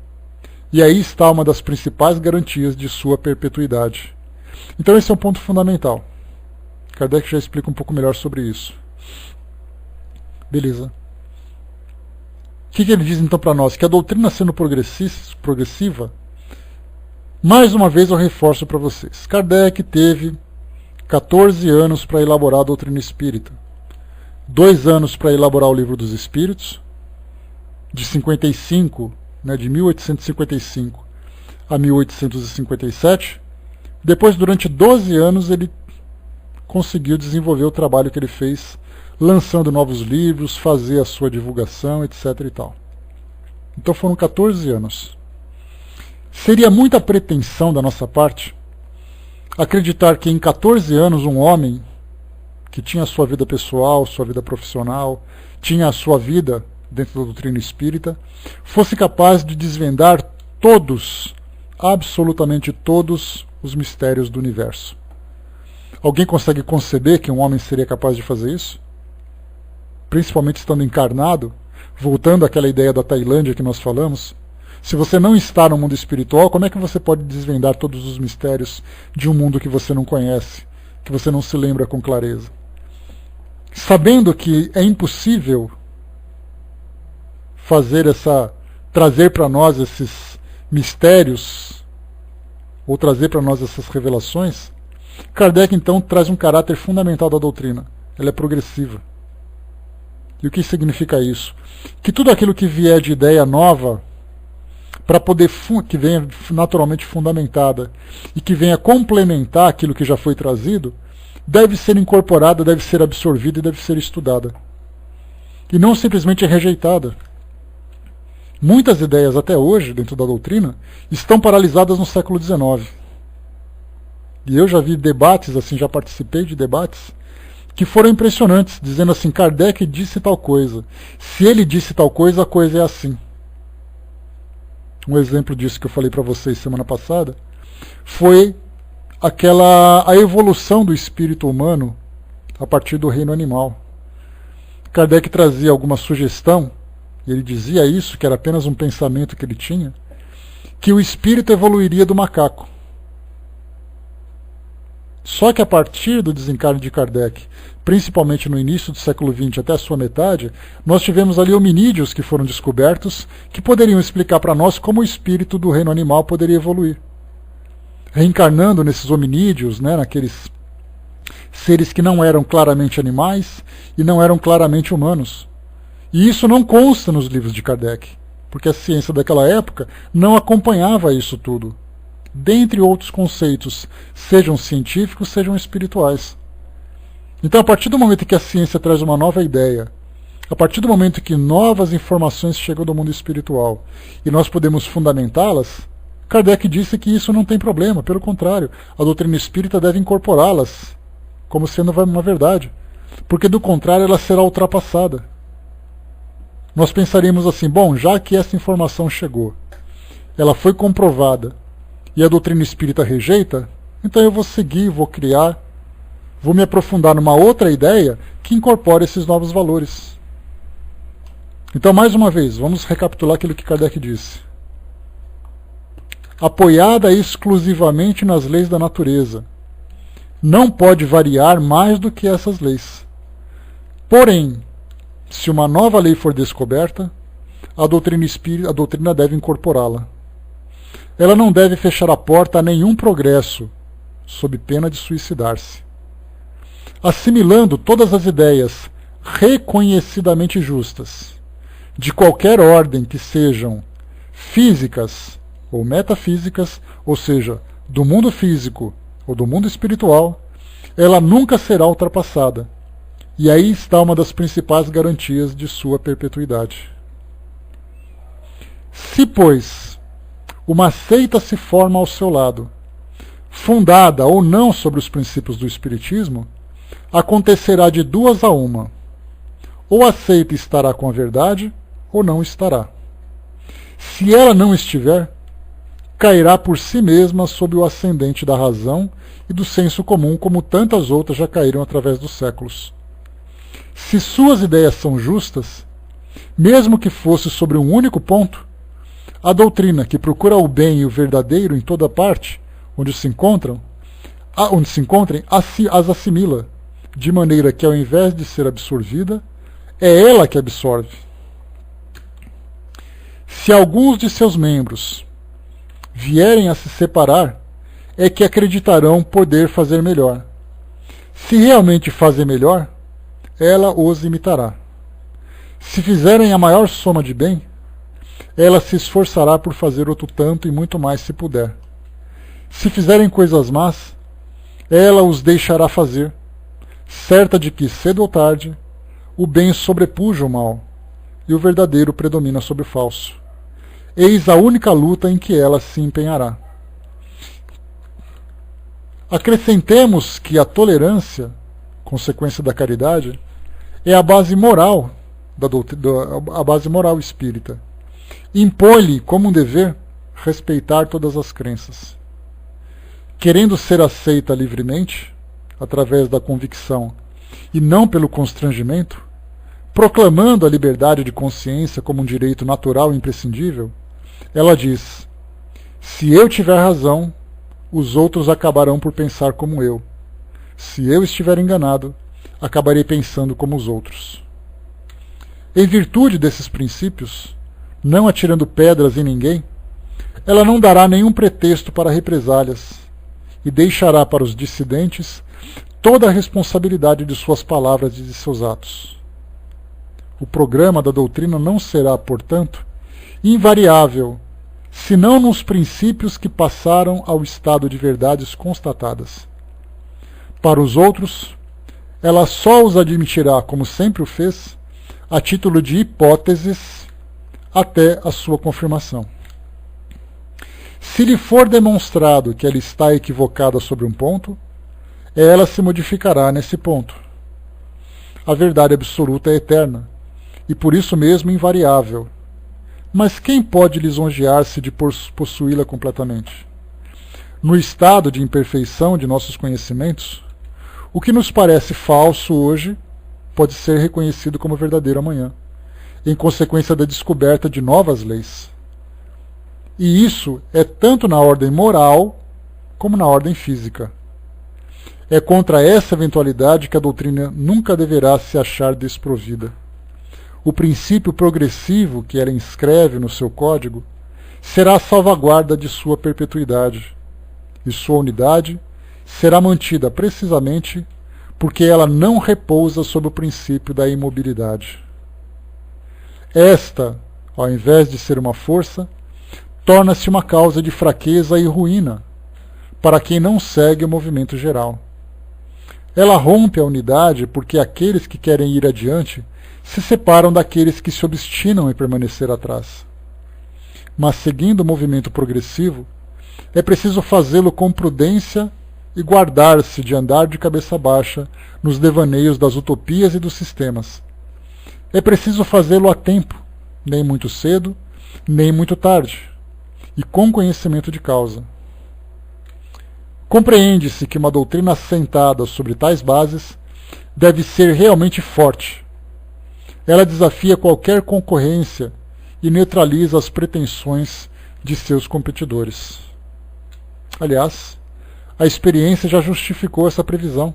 E aí está uma das principais garantias de sua perpetuidade. Então esse é um ponto fundamental. Kardec já explica um pouco melhor sobre isso. Beleza. O que ele diz então para nós? Que a doutrina sendo progressiva, mais uma vez eu reforço para vocês. Kardec teve 14 anos para elaborar a doutrina espírita. 2 anos para elaborar o Livro dos Espíritos, de 1855 a 1857. Depois, durante 12 anos, ele conseguiu desenvolver o trabalho que ele fez, lançando novos livros, fazer a sua divulgação, etc. e tal. Então foram 14 anos. Seria muita pretensão da nossa parte acreditar que em 14 anos um homem que tinha a sua vida pessoal, sua vida profissional, tinha a sua vida dentro da doutrina espírita, fosse capaz de desvendar todos, absolutamente todos, os mistérios do universo. Alguém consegue conceber que um homem seria capaz de fazer isso? Principalmente estando encarnado, voltando àquela ideia da Tailândia que nós falamos. Se você não está no mundo espiritual, como é que você pode desvendar todos os mistérios de um mundo que você não conhece, que você não se lembra com clareza? Sabendo que é impossível trazer para nós esses mistérios, ou trazer para nós essas revelações, Kardec então traz um caráter fundamental da doutrina. Ela é progressiva. E o que significa isso? Que tudo aquilo que vier de ideia nova, para poder que venha naturalmente fundamentada e que venha complementar aquilo que já foi trazido, deve ser incorporada, deve ser absorvida e deve ser estudada. E não simplesmente rejeitada. Muitas ideias até hoje, dentro da doutrina, estão paralisadas no século XIX. E eu já vi debates, assim, já participei de debates, que foram impressionantes, dizendo assim, Kardec disse tal coisa. Se ele disse tal coisa, a coisa é assim. Um exemplo disso que eu falei para vocês semana passada foi a evolução do espírito humano a partir do reino animal. Kardec trazia alguma sugestão, e ele dizia isso, que era apenas um pensamento que ele tinha, que o espírito evoluiria do macaco. Só que a partir do desencarne de Kardec, principalmente no início do século XX até a sua metade, nós tivemos ali hominídeos que foram descobertos que poderiam explicar para nós como o espírito do reino animal poderia evoluir. Reencarnando nesses hominídeos, né, naqueles seres que não eram claramente animais e não eram claramente humanos. E isso não consta nos livros de Kardec, porque a ciência daquela época não acompanhava isso tudo. Dentre outros conceitos, sejam científicos, sejam espirituais. Então, a partir do momento que a ciência traz uma nova ideia, a partir do momento que novas informações chegam do mundo espiritual e nós podemos fundamentá-las, Kardec disse que isso não tem problema, pelo contrário, a doutrina espírita deve incorporá-las como sendo uma verdade, porque do contrário ela será ultrapassada. Nós pensaríamos assim, bom, já que essa informação chegou, ela foi comprovada, e a doutrina espírita rejeita, então eu vou seguir, vou criar, vou me aprofundar numa outra ideia que incorpore esses novos valores. Então, mais uma vez, vamos recapitular aquilo que Kardec disse. Apoiada exclusivamente nas leis da natureza, não pode variar mais do que essas leis. Porém, se uma nova lei for descoberta, a doutrina deve incorporá-la. Ela não deve fechar a porta a nenhum progresso, sob pena de suicidar-se. Assimilando todas as ideias reconhecidamente justas, de qualquer ordem que sejam físicas ou metafísicas, ou seja, do mundo físico ou do mundo espiritual, ela nunca será ultrapassada. E aí está uma das principais garantias de sua perpetuidade. Se, pois, uma seita se forma ao seu lado, fundada ou não sobre os princípios do Espiritismo, acontecerá de duas a uma. Ou a seita estará com a verdade, ou não estará. Se ela não estiver, cairá por si mesma sob o ascendente da razão e do senso comum, como tantas outras já caíram através dos séculos. Se suas ideias são justas, mesmo que fosse sobre um único ponto, a doutrina que procura o bem e o verdadeiro em toda parte onde se encontrem, as assimila, de maneira que, ao invés de ser absorvida, é ela que absorve. Se alguns de seus membros vierem a se separar, é que acreditarão poder fazer melhor. Se realmente fazem melhor, ela os imitará. Se fizerem a maior soma de bem, ela se esforçará por fazer outro tanto e muito mais se puder. Se fizerem coisas más, ela os deixará fazer, certa de que, cedo ou tarde, o bem sobrepuja o mal, e o verdadeiro predomina sobre o falso. Eis a única luta em que ela se empenhará. Acrescentemos que a tolerância, consequência da caridade, é a base moral a base moral espírita. Impõe-lhe como um dever respeitar todas as crenças. Querendo ser aceita livremente, através da convicção e não pelo constrangimento, proclamando a liberdade de consciência como um direito natural e imprescindível, ela diz: se eu tiver razão, os outros acabarão por pensar como eu. Se eu estiver enganado, acabarei pensando como os outros. Em virtude desses princípios, não atirando pedras em ninguém, ela não dará nenhum pretexto para represálias e deixará para os dissidentes toda a responsabilidade de suas palavras e de seus atos. O programa da doutrina não será, portanto, invariável, senão nos princípios que passaram ao estado de verdades constatadas. Para os outros, ela só os admitirá, como sempre o fez, a título de hipóteses até a sua confirmação. Se lhe for demonstrado que ela está equivocada sobre um ponto, ela se modificará nesse ponto. A verdade absoluta é eterna, e por isso mesmo invariável. Mas quem pode lisonjear-se de possuí-la completamente? No estado de imperfeição de nossos conhecimentos, o que nos parece falso hoje pode ser reconhecido como verdadeiro amanhã, em consequência da descoberta de novas leis. E isso é tanto na ordem moral como na ordem física. É contra essa eventualidade que a doutrina nunca deverá se achar desprovida. O princípio progressivo que ela inscreve no seu código será a salvaguarda de sua perpetuidade, e sua unidade será mantida precisamente porque ela não repousa sobre o princípio da imobilidade. Esta, ao invés de ser uma força, torna-se uma causa de fraqueza e ruína para quem não segue o movimento geral. Ela rompe a unidade porque aqueles que querem ir adiante se separam daqueles que se obstinam em permanecer atrás. Mas seguindo o movimento progressivo, é preciso fazê-lo com prudência e guardar-se de andar de cabeça baixa nos devaneios das utopias e dos sistemas. É preciso fazê-lo a tempo, nem muito cedo, nem muito tarde, e com conhecimento de causa. Compreende-se que uma doutrina assentada sobre tais bases deve ser realmente forte. Ela desafia qualquer concorrência e neutraliza as pretensões de seus competidores. Aliás, a experiência já justificou essa previsão.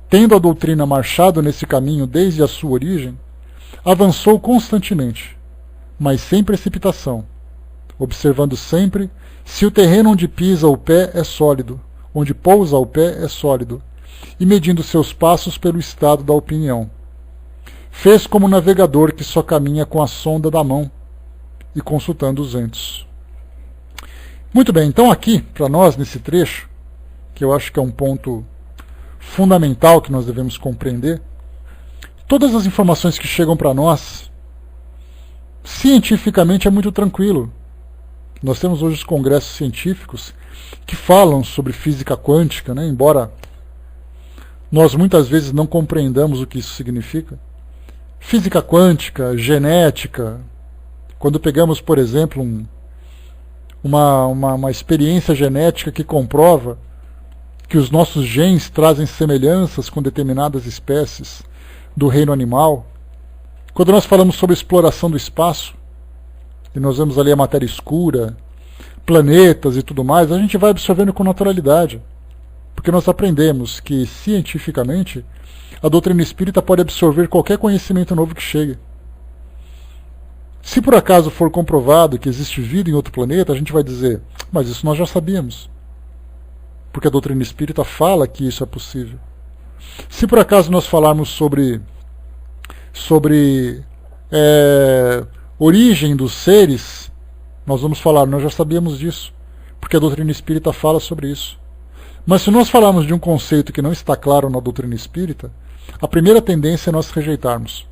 Tendo a doutrina marchado nesse caminho desde a sua origem, avançou constantemente, mas sem precipitação, observando sempre se o terreno onde pisa o pé é sólido, onde pousa o pé é sólido, e medindo seus passos pelo estado da opinião. Fez como o navegador que só caminha com a sonda da mão e consultando os ventos. Muito bem, então aqui, para nós, nesse trecho, que eu acho que é um ponto fundamental que nós devemos compreender, todas as informações que chegam para nós, cientificamente é muito tranquilo. Nós temos hoje os congressos científicos que falam sobre física quântica, né? Embora nós muitas vezes não compreendamos o que isso significa. Física quântica, genética, quando pegamos, por exemplo, uma experiência genética que comprova que os nossos genes trazem semelhanças com determinadas espécies do reino animal. Quando nós falamos sobre exploração do espaço, e nós vemos ali a matéria escura, planetas e tudo mais, a gente vai absorvendo com naturalidade, porque nós aprendemos que, cientificamente, a doutrina espírita pode absorver qualquer conhecimento novo que chegue. Se por acaso for comprovado que existe vida em outro planeta, a gente vai dizer, mas isso nós já sabíamos. Porque a doutrina espírita fala que isso é possível. Se por acaso nós falarmos sobre origem dos seres, nós vamos falar, nós já sabíamos disso. porque a doutrina espírita fala sobre isso. Mas se nós falarmos de um conceito que não está claro na doutrina espírita, a primeira tendência é nós rejeitarmos.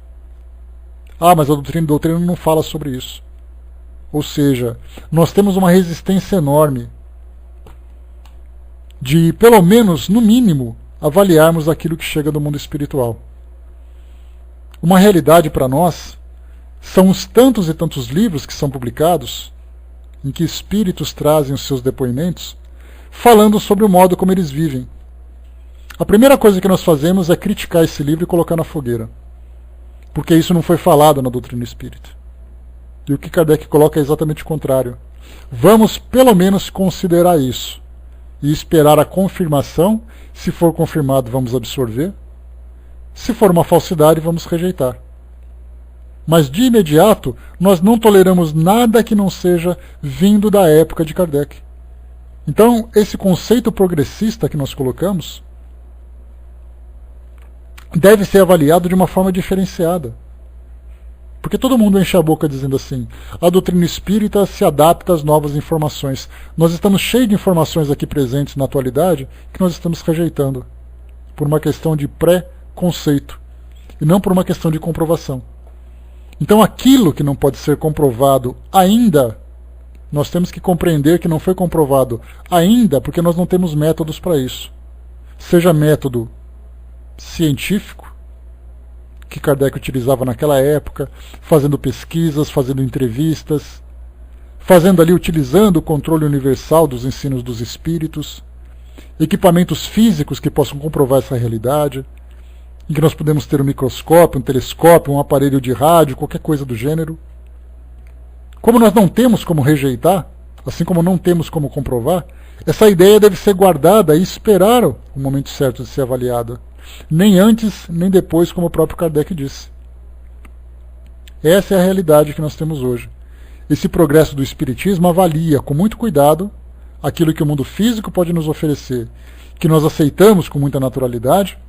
Ah, mas a doutrina não fala sobre isso. Ou seja, nós temos uma resistência enorme de, pelo menos, no mínimo, avaliarmos aquilo que chega do mundo espiritual. Uma realidade para nós são os tantos e tantos livros que são publicados, em que espíritos trazem os seus depoimentos, falando sobre o modo como eles vivem. A primeira coisa que nós fazemos é criticar esse livro e colocar na fogueira, porque isso não foi falado na doutrina espírita. E o que Kardec coloca é exatamente o contrário. Vamos pelo menos considerar isso e esperar a confirmação. Se for confirmado, vamos absorver. Se for uma falsidade, vamos rejeitar. Mas de imediato, nós não toleramos nada que não seja vindo da época de Kardec. Então, esse conceito progressista que nós colocamos deve ser avaliado de uma forma diferenciada. Porque todo mundo enche a boca dizendo assim, a doutrina espírita se adapta às novas informações. Nós estamos cheios de informações aqui presentes na atualidade que nós estamos rejeitando por uma questão de pré-conceito e não por uma questão de comprovação. Então aquilo que não pode ser comprovado ainda, nós temos que compreender que não foi comprovado ainda porque nós não temos métodos para isso. Seja método científico, que Kardec utilizava naquela época, fazendo pesquisas, fazendo entrevistas, utilizando o controle universal dos ensinos dos espíritos, equipamentos físicos que possam comprovar essa realidade, em que nós podemos ter um microscópio, um telescópio, um aparelho de rádio, qualquer coisa do gênero. Como nós não temos como rejeitar, assim como não temos como comprovar, essa ideia deve ser guardada e esperar o momento certo de ser avaliada. Nem antes, nem depois, como o próprio Kardec disse. Essa é a realidade que nós temos hoje. Esse progresso do Espiritismo avalia com muito cuidado aquilo que o mundo físico pode nos oferecer, que nós aceitamos com muita naturalidade,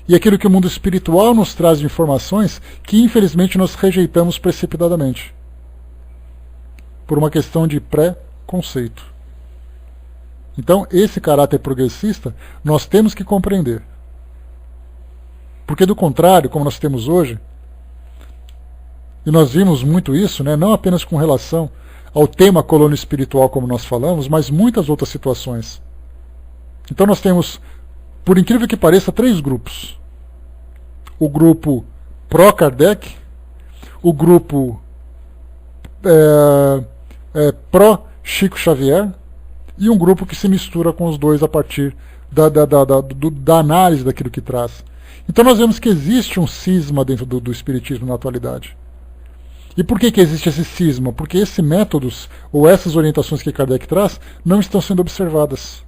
e aquilo que o mundo espiritual nos traz de informações que infelizmente nós rejeitamos precipitadamente, por uma questão de pré-conceito. Então, esse caráter progressista nós temos que compreender. Porque do contrário, como nós temos hoje, e nós vimos muito isso, né, não apenas com relação ao tema colônia espiritual como nós falamos, mas muitas outras situações. Então nós temos, por incrível que pareça, 3 grupos. O grupo pró-Kardec, o grupo pró-Chico Xavier e um grupo que se mistura com os dois a partir da análise daquilo que traz. Então nós vemos que existe um cisma dentro do Espiritismo na atualidade. E por que existe esse cisma? Porque esses métodos, ou essas orientações que Kardec traz, não estão sendo observadas.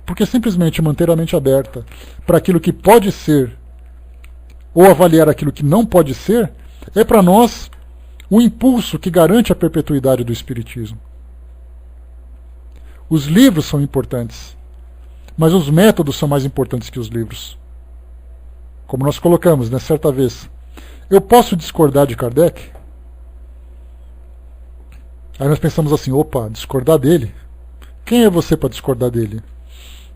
Porque simplesmente manter a mente aberta para aquilo que pode ser, ou avaliar aquilo que não pode ser, é para nós o impulso que garante a perpetuidade do Espiritismo. Os livros são importantes, mas os métodos são mais importantes que os livros. Como nós colocamos, né, certa vez, eu posso discordar de Kardec? Aí nós pensamos assim, opa, discordar dele? Quem é você para discordar dele?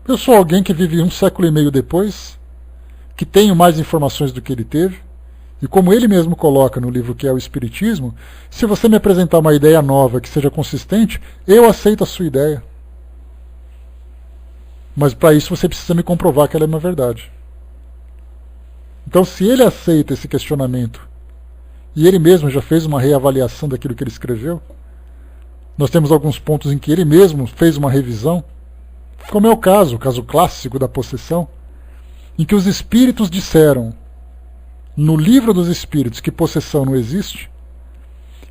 Eu sou alguém que vive 1,5 séculos depois, que tenho mais informações do que ele teve, e como ele mesmo coloca no livro que é o Espiritismo, se você me apresentar uma ideia nova que seja consistente, eu aceito a sua ideia. Mas para isso você precisa me comprovar que ela é uma verdade. Então, se ele aceita esse questionamento, e ele mesmo já fez uma reavaliação daquilo que ele escreveu, nós temos alguns pontos em que ele mesmo fez uma revisão, como é o caso clássico da possessão, em que os espíritos disseram, no livro dos espíritos, que possessão não existe,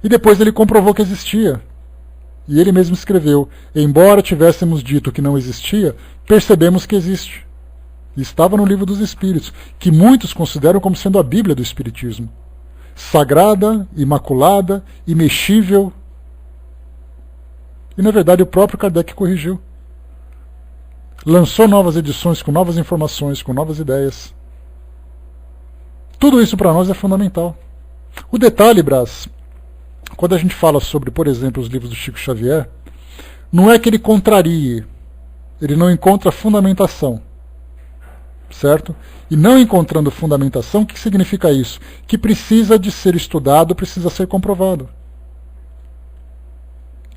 e depois ele comprovou que existia. E ele mesmo escreveu, embora tivéssemos dito que não existia, percebemos que existe. E estava no livro dos Espíritos, que muitos consideram como sendo a Bíblia do Espiritismo. Sagrada, imaculada, imexível. E na verdade o próprio Kardec corrigiu. Lançou novas edições com novas informações, com novas ideias. Tudo isso para nós é fundamental. O detalhe, Brás, quando a gente fala sobre, por exemplo, os livros do Chico Xavier, não é que ele contrarie, ele não encontra fundamentação, certo? E não encontrando fundamentação, o que significa isso? Que precisa de ser estudado, precisa ser comprovado.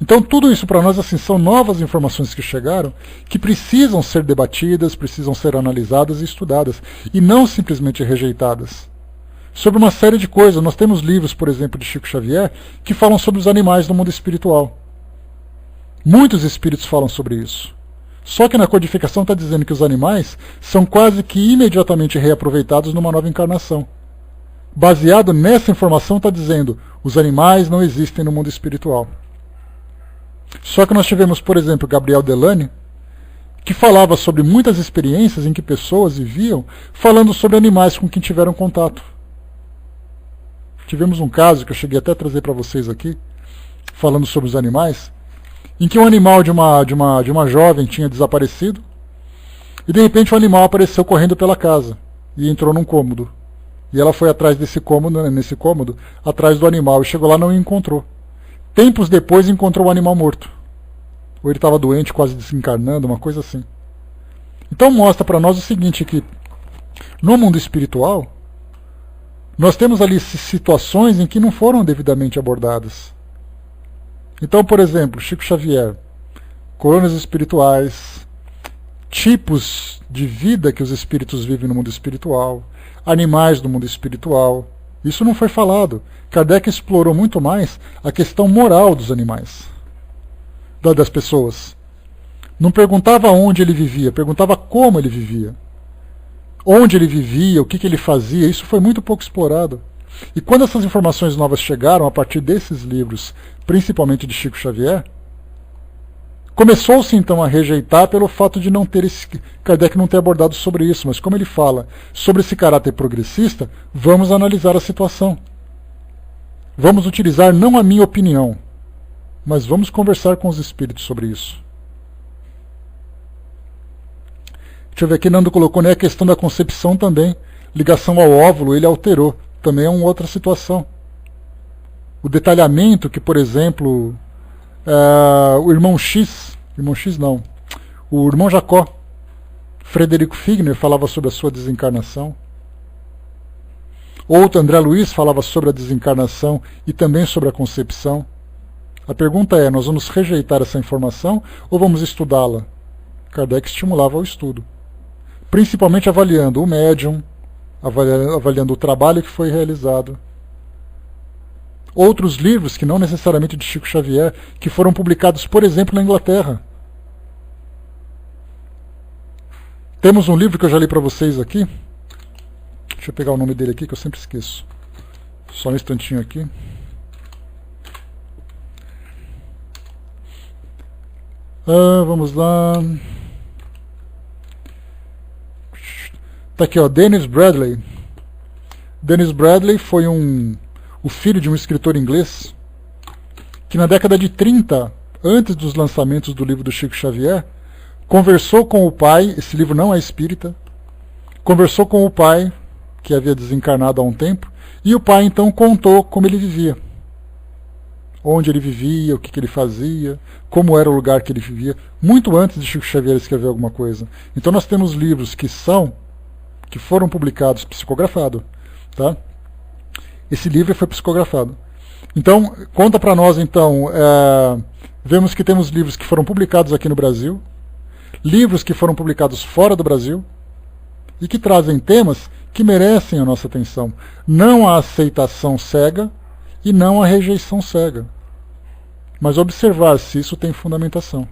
Então tudo isso para nós assim são novas informações que chegaram, que precisam ser debatidas, precisam ser analisadas e estudadas, e não simplesmente rejeitadas. Sobre uma série de coisas, nós temos livros, por exemplo, de Chico Xavier, que falam sobre os animais no mundo espiritual. Muitos espíritos falam sobre isso. Só que na codificação está dizendo que os animais são quase que imediatamente reaproveitados numa nova encarnação. Baseado nessa informação está dizendo, os animais não existem no mundo espiritual. Só que nós tivemos, por exemplo, Gabriel Delane, que falava sobre muitas experiências em que pessoas viviam falando sobre animais com quem tiveram contato. Tivemos um caso que eu cheguei até a trazer para vocês aqui, falando sobre os animais, em que um animal de uma jovem tinha desaparecido, e de repente o animal apareceu correndo pela casa, e entrou num cômodo. E ela foi atrás nesse cômodo, atrás do animal, e chegou lá e não o encontrou. Tempos depois encontrou o animal morto. Ou ele estava doente, quase desencarnando, uma coisa assim. Então mostra para nós o seguinte, que no mundo espiritual, nós temos ali situações em que não foram devidamente abordadas. Então, por exemplo, Chico Xavier, coronas espirituais, tipos de vida que os espíritos vivem no mundo espiritual, animais do mundo espiritual, isso não foi falado. Kardec explorou muito mais a questão moral dos animais, das pessoas. Não perguntava onde ele vivia, perguntava como ele vivia. Onde ele vivia, o que ele fazia, isso foi muito pouco explorado. E quando essas informações novas chegaram a partir desses livros, principalmente de Chico Xavier, começou-se então a rejeitar pelo fato de não ter Kardec não ter abordado sobre isso, mas como ele fala sobre esse caráter progressista, vamos analisar a situação. Vamos utilizar não a minha opinião, mas vamos conversar com os espíritos sobre isso. Deixa eu ver aqui, Nando colocou, né, a questão da concepção também, ligação ao óvulo, ele alterou, também é uma outra situação. O detalhamento que, por exemplo, o irmão o irmão Jacó, Frederico Figner, falava sobre a sua desencarnação. Outro, André Luiz, falava sobre a desencarnação e também sobre a concepção. A pergunta é, nós vamos rejeitar essa informação ou vamos estudá-la? Kardec estimulava o estudo, principalmente avaliando o médium, avaliando o trabalho que foi realizado. Outros livros, que não necessariamente de Chico Xavier, que foram publicados, por exemplo, na Inglaterra. Temos um livro que eu já li para vocês aqui. Deixa eu pegar o nome dele aqui, que eu sempre esqueço. Só um instantinho aqui. Vamos lá. Tá aqui, ó, Dennis Bradley. Dennis Bradley foi o filho de um escritor inglês que na década de 30, antes dos lançamentos do livro do Chico Xavier, conversou com o pai, esse livro não é espírita, conversou com o pai, que havia desencarnado há um tempo, e o pai então contou como ele vivia. Onde ele vivia, o que ele fazia, como era o lugar que ele vivia, muito antes de Chico Xavier escrever alguma coisa. Então nós temos livros que foram publicados, psicografado, tá? Esse livro foi psicografado. Então, conta para nós, então, vemos que temos livros que foram publicados aqui no Brasil, livros que foram publicados fora do Brasil, e que trazem temas que merecem a nossa atenção. Não a aceitação cega e não a rejeição cega, mas observar se isso tem fundamentação.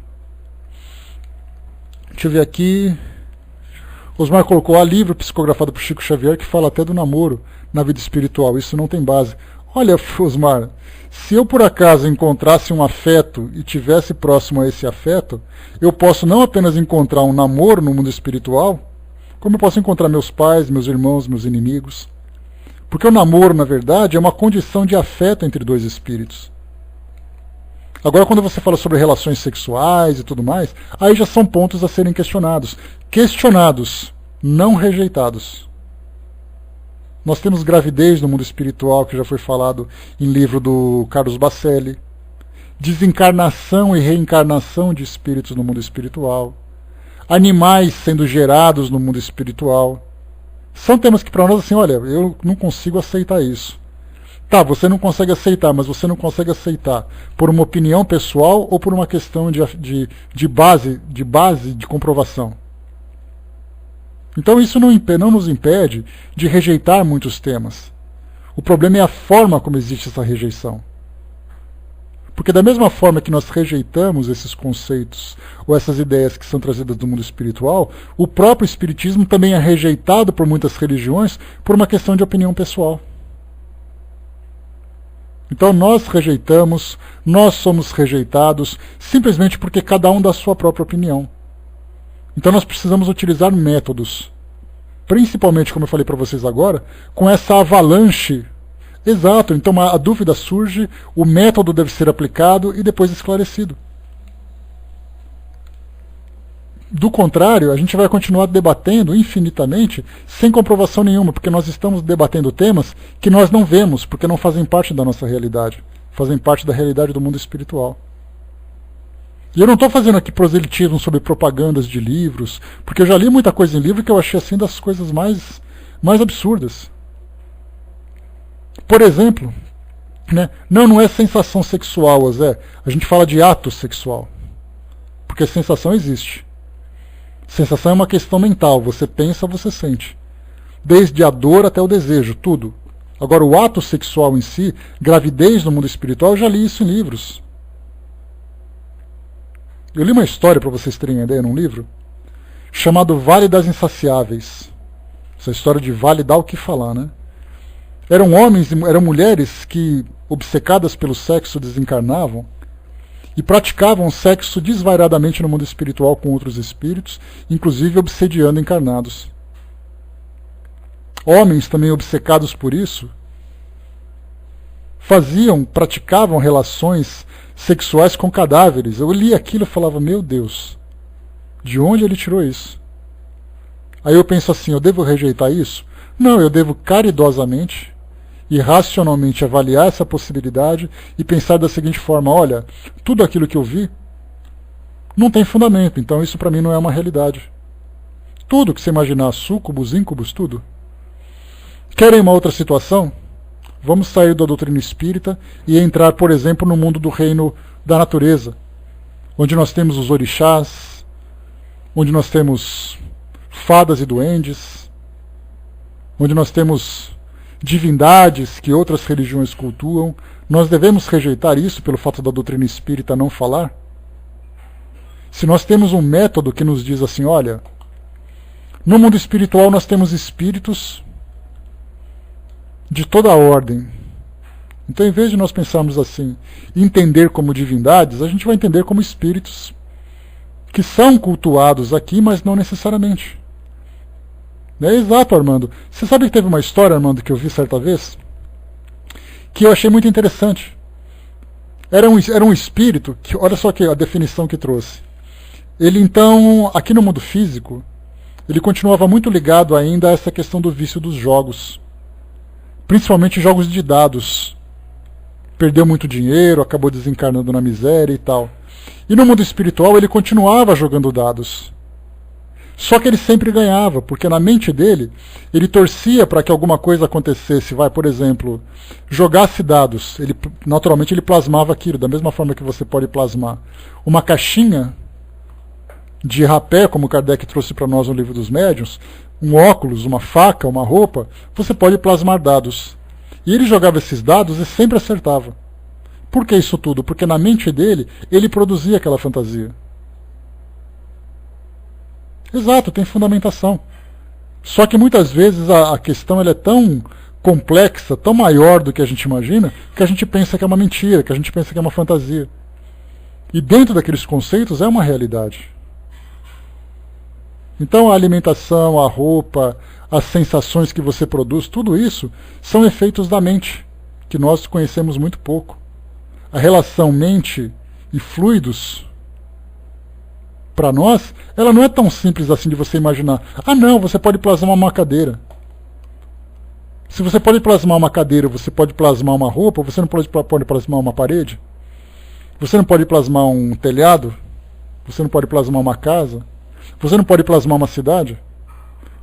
Deixa eu ver aqui. Osmar colocou, há livro psicografado por Chico Xavier que fala até do namoro na vida espiritual. Isso não tem base. Olha, Osmar, se eu por acaso encontrasse um afeto e tivesse próximo a esse afeto, eu posso não apenas encontrar um namoro no mundo espiritual, como eu posso encontrar meus pais, meus irmãos, meus inimigos. Porque o namoro, na verdade, é uma condição de afeto entre dois espíritos. Agora, quando você fala sobre relações sexuais e tudo mais, aí já são pontos a serem questionados. Questionados, não rejeitados. Nós temos gravidez no mundo espiritual, que já foi falado em livro do Carlos Bacelli. Desencarnação e reencarnação de espíritos no mundo espiritual. Animais sendo gerados no mundo espiritual. São temas que para nós, assim, olha, eu não consigo aceitar isso. Tá, você não consegue aceitar, mas você não consegue aceitar por uma opinião pessoal ou por uma questão de base de comprovação. Então isso não nos impede de rejeitar muitos temas. O problema é a forma como existe essa rejeição. Porque da mesma forma que nós rejeitamos esses conceitos ou essas ideias que são trazidas do mundo espiritual, o próprio espiritismo também é rejeitado por muitas religiões por uma questão de opinião pessoal. Então nós rejeitamos, nós somos rejeitados, simplesmente porque cada um dá a sua própria opinião. Então nós precisamos utilizar métodos, principalmente, como eu falei para vocês agora, com essa avalanche. Exato, então a dúvida surge, o método deve ser aplicado e depois esclarecido. Do contrário, a gente vai continuar debatendo infinitamente, sem comprovação nenhuma, porque nós estamos debatendo temas que nós não vemos, porque não fazem parte da nossa realidade, fazem parte da realidade do mundo espiritual. E eu não estou fazendo aqui proselitismo sobre propagandas de livros, porque eu já li muita coisa em livro que eu achei assim das coisas mais absurdas. Por exemplo, né, não é sensação sexual, Zé. A gente fala de ato sexual. Porque sensação existe. Sensação é uma questão mental. Você pensa, você sente. Desde a dor até o desejo, tudo. Agora, o ato sexual em si, gravidez no mundo espiritual, eu já li isso em livros. Eu li uma história, para vocês terem ideia, num livro, chamado Vale das Insaciáveis. Essa história de vale dá o que falar, né? Eram mulheres que, obcecadas pelo sexo, desencarnavam e praticavam sexo desvairadamente no mundo espiritual com outros espíritos, inclusive obsediando encarnados. Homens também obcecados por isso praticavam relações sexuais com cadáveres. Eu li aquilo e falava, meu Deus, de onde ele tirou isso? Aí eu penso assim, eu devo rejeitar isso? Não, eu devo caridosamente e racionalmente avaliar essa possibilidade e pensar da seguinte forma, olha, tudo aquilo que eu vi não tem fundamento, então isso para mim não é uma realidade. Tudo que você imaginar, súcubos, íncubos, tudo. Querem uma outra situação? Vamos sair da doutrina espírita e entrar, por exemplo, no mundo do reino da natureza, onde nós temos os orixás, onde nós temos fadas e duendes, onde nós temos divindades que outras religiões cultuam. Nós devemos rejeitar isso pelo fato da doutrina espírita não falar? Se nós temos um método que nos diz assim, olha, no mundo espiritual nós temos espíritos de toda a ordem. Então, em vez de nós pensarmos assim, entender como divindades, a gente vai entender como espíritos que são cultuados aqui, mas não necessariamente. É exato, Armando. Você sabe que teve uma história, Armando, que eu vi certa vez, que eu achei muito interessante. Era um espírito, que, olha só a definição que trouxe. Ele, então, aqui no mundo físico, ele continuava muito ligado ainda a essa questão do vício dos jogos. Principalmente jogos de dados. Perdeu muito dinheiro, acabou desencarnando na miséria e tal. E no mundo espiritual ele continuava jogando dados. Só que ele sempre ganhava, porque na mente dele, ele torcia para que alguma coisa acontecesse. Por exemplo, jogasse dados. Naturalmente ele plasmava aquilo, da mesma forma que você pode plasmar uma caixinha de rapé, como Kardec trouxe para nós no Livro dos Médiuns, um óculos, uma faca, uma roupa, você pode plasmar dados. E ele jogava esses dados e sempre acertava. Por que isso tudo? Porque na mente dele, ele produzia aquela fantasia. Exato, tem fundamentação. Só que muitas vezes a questão ela é tão complexa, tão maior do que a gente imagina, que a gente pensa que é uma mentira, que a gente pensa que é uma fantasia. E dentro daqueles conceitos é uma realidade. Então a alimentação, a roupa, as sensações que você produz, tudo isso são efeitos da mente, que nós conhecemos muito pouco. A relação mente e fluidos, para nós, ela não é tão simples assim de você imaginar. Ah não, você pode plasmar uma cadeira. Se você pode plasmar uma cadeira, você pode plasmar uma roupa, você não pode plasmar uma parede? Você não pode plasmar um telhado? Você não pode plasmar uma casa? Você não pode plasmar uma cidade?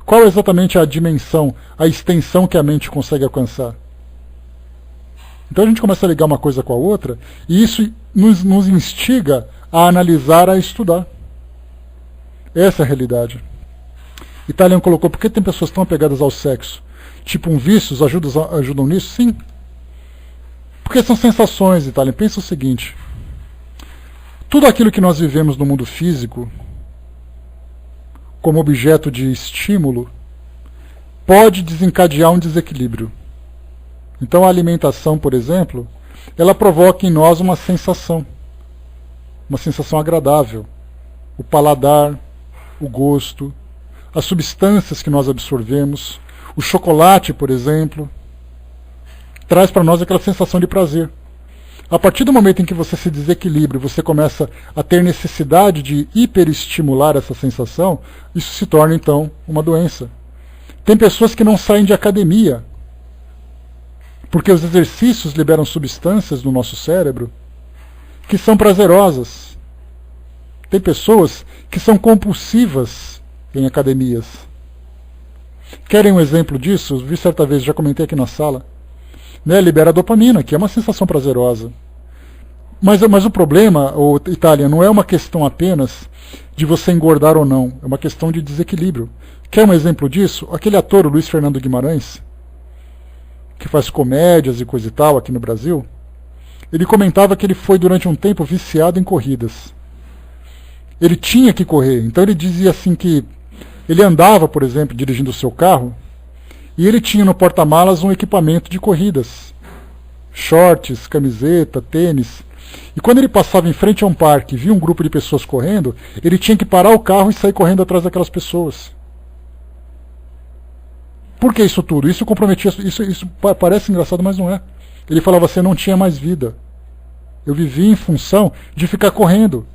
Qual é exatamente a dimensão, a extensão que a mente consegue alcançar? Então a gente começa a ligar uma coisa com a outra, e isso nos instiga a analisar, a estudar. Essa é a realidade. Italian colocou, por que tem pessoas tão apegadas ao sexo? Tipo vícios ajudam nisso? Sim. Porque são sensações, Italian. Pensa o seguinte. Tudo aquilo que nós vivemos no mundo físico, como objeto de estímulo, pode desencadear um desequilíbrio. Então a alimentação, por exemplo, ela provoca em nós uma sensação agradável. O paladar, o gosto, as substâncias que nós absorvemos, o chocolate, por exemplo, traz para nós aquela sensação de prazer. A partir do momento em que você se desequilibra, você começa a ter necessidade de hiperestimular essa sensação, isso se torna então uma doença. Tem pessoas que não saem de academia, porque os exercícios liberam substâncias no nosso cérebro que são prazerosas. Tem pessoas que são compulsivas em academias. Querem um exemplo disso? Vi certa vez, já comentei aqui na sala. Libera dopamina, que é uma sensação prazerosa. Mas o problema, Itália, não é uma questão apenas de você engordar ou não, é uma questão de desequilíbrio. Quer um exemplo disso? Aquele ator, o Luiz Fernando Guimarães, que faz comédias e coisa e tal aqui no Brasil, ele comentava que ele foi durante um tempo viciado em corridas. Ele tinha que correr, então ele dizia assim que ele andava, por exemplo, dirigindo o seu carro, e ele tinha no porta-malas um equipamento de corridas. Shorts, camiseta, tênis. E quando ele passava em frente a um parque e via um grupo de pessoas correndo, ele tinha que parar o carro e sair correndo atrás daquelas pessoas. Por que isso tudo? Isso comprometia. Isso parece engraçado, mas não é. Ele falava assim, eu não tinha mais vida. Eu vivia em função de ficar correndo.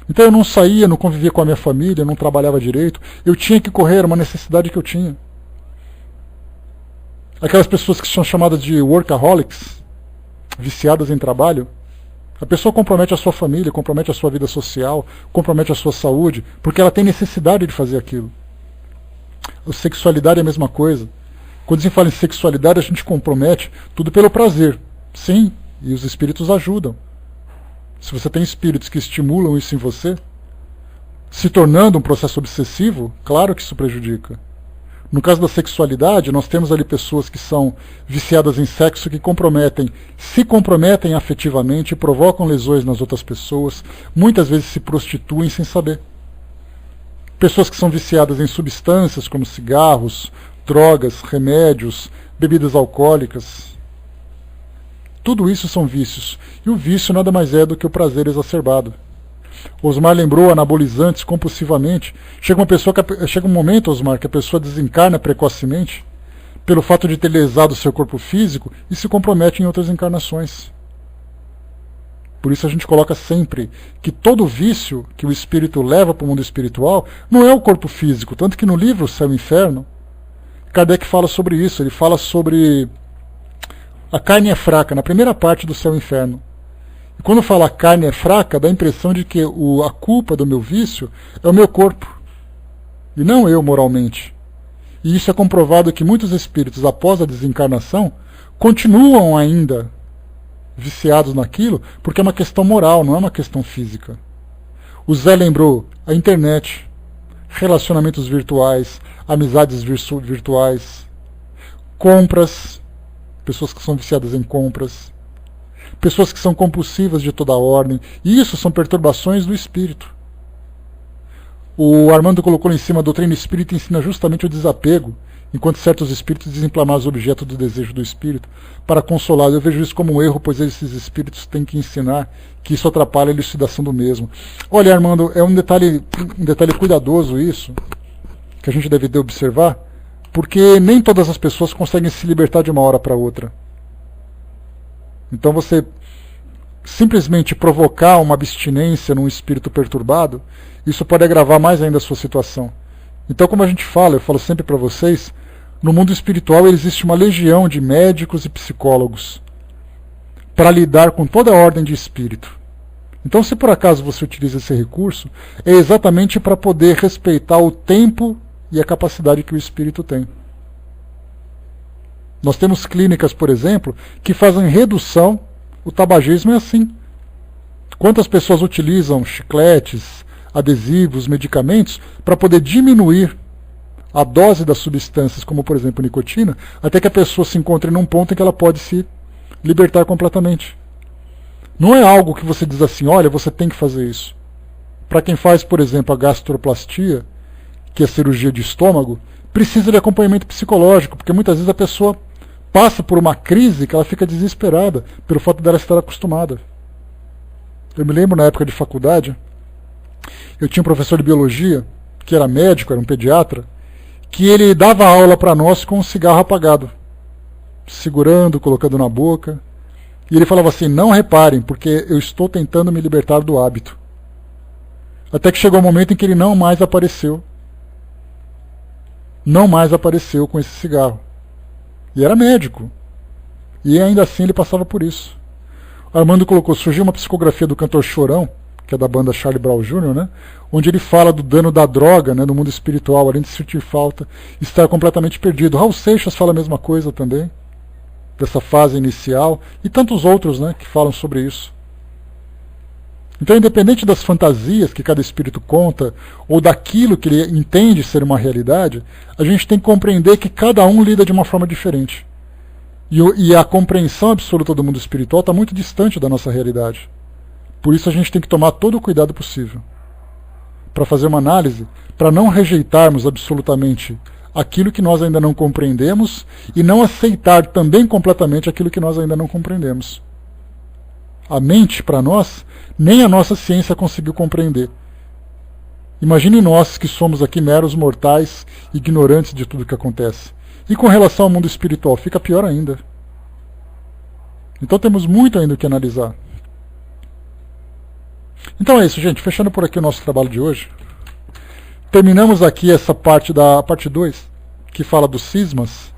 Então eu não saía, não convivia com a minha família, não trabalhava direito. Eu tinha que correr, era uma necessidade que eu tinha. Aquelas pessoas que são chamadas de workaholics, viciadas em trabalho, a pessoa compromete a sua família, compromete a sua vida social, compromete a sua saúde, porque ela tem necessidade de fazer aquilo. A sexualidade é a mesma coisa. Quando se fala em sexualidade, a gente compromete tudo pelo prazer. Sim, e os espíritos ajudam. Se você tem espíritos que estimulam isso em você, se tornando um processo obsessivo, claro que isso prejudica. No caso da sexualidade, nós temos ali pessoas que são viciadas em sexo, que se comprometem afetivamente, provocam lesões nas outras pessoas, muitas vezes se prostituem sem saber. Pessoas que são viciadas em substâncias como cigarros, drogas, remédios, bebidas alcoólicas. Tudo isso são vícios. E o vício nada mais é do que o prazer exacerbado. Osmar lembrou anabolizantes compulsivamente. Chega um momento, Osmar, que a pessoa desencarna precocemente pelo fato de ter lesado o seu corpo físico e se compromete em outras encarnações. Por isso a gente coloca sempre que todo vício que o espírito leva para o mundo espiritual não é o corpo físico. Tanto que no livro Céu e Inferno, Kardec fala sobre isso. Ele fala sobre a carne é fraca, na primeira parte do Céu e Inferno. E quando fala a carne é fraca, dá a impressão de que a culpa do meu vício é o meu corpo, e não eu moralmente. E isso é comprovado que muitos espíritos, após a desencarnação, continuam ainda viciados naquilo, porque é uma questão moral, não é uma questão física. O Zé lembrou a internet, relacionamentos virtuais, amizades virtuais, compras, pessoas que são viciadas em compras, pessoas que são compulsivas de toda ordem, e isso são perturbações do espírito. O Armando colocou lá em cima, a doutrina espírita ensina justamente o desapego, enquanto certos espíritos dizem plasmar os objetos do desejo do espírito para consolar. Eu vejo isso como um erro, pois esses espíritos têm que ensinar que isso atrapalha a elucidação do mesmo. Olha, Armando, é um detalhe cuidadoso isso, que a gente deve observar, porque nem todas as pessoas conseguem se libertar de uma hora para outra. Então você simplesmente provocar uma abstinência num espírito perturbado, isso pode agravar mais ainda a sua situação. Então, como a gente fala, eu falo sempre para vocês, no mundo espiritual existe uma legião de médicos e psicólogos para lidar com toda a ordem de espírito. Então, se por acaso você utiliza esse recurso, é exatamente para poder respeitar o tempo e a capacidade que o espírito tem. Nós temos clínicas, por exemplo, que fazem redução. O tabagismo é assim. Quantas pessoas utilizam chicletes, adesivos, medicamentos para poder diminuir a dose das substâncias, como por exemplo nicotina, até que a pessoa se encontre num ponto em que ela pode se libertar completamente. Não é algo que você diz assim, olha, você tem que fazer isso. Para quem faz, por exemplo, a gastroplastia, que é a cirurgia de estômago, precisa de acompanhamento psicológico, porque muitas vezes a pessoa passa por uma crise que ela fica desesperada pelo fato dela estar acostumada. Eu me lembro na época de faculdade, eu tinha um professor de biologia, que era médico, era um pediatra, que ele dava aula para nós com um cigarro apagado, segurando, colocando na boca. E ele falava assim, não reparem, porque eu estou tentando me libertar do hábito. Até que chegou um momento em que ele não mais apareceu. Não mais apareceu com esse cigarro. E era médico. E ainda assim ele passava por isso. Armando colocou, surgiu uma psicografia do cantor Chorão, que é da banda Charlie Brown Jr., né? Onde ele fala do dano da droga, né, no mundo espiritual, além de sentir falta, estar completamente perdido. Raul Seixas fala a mesma coisa também, dessa fase inicial, e tantos outros, né, que falam sobre isso. Então, independente das fantasias que cada espírito conta, ou daquilo que ele entende ser uma realidade, a gente tem que compreender que cada um lida de uma forma diferente. E a compreensão absoluta do mundo espiritual está muito distante da nossa realidade. Por isso a gente tem que tomar todo o cuidado possível para fazer uma análise, para não rejeitarmos absolutamente aquilo que nós ainda não compreendemos e não aceitar também completamente aquilo que nós ainda não compreendemos. A mente, para nós, nem a nossa ciência conseguiu compreender. Imagine nós que somos aqui meros mortais, ignorantes de tudo o que acontece. E com relação ao mundo espiritual, fica pior ainda. Então temos muito ainda o que analisar. Então é isso, gente. Fechando por aqui o nosso trabalho de hoje. Terminamos aqui essa parte da parte 2, que fala dos cismas.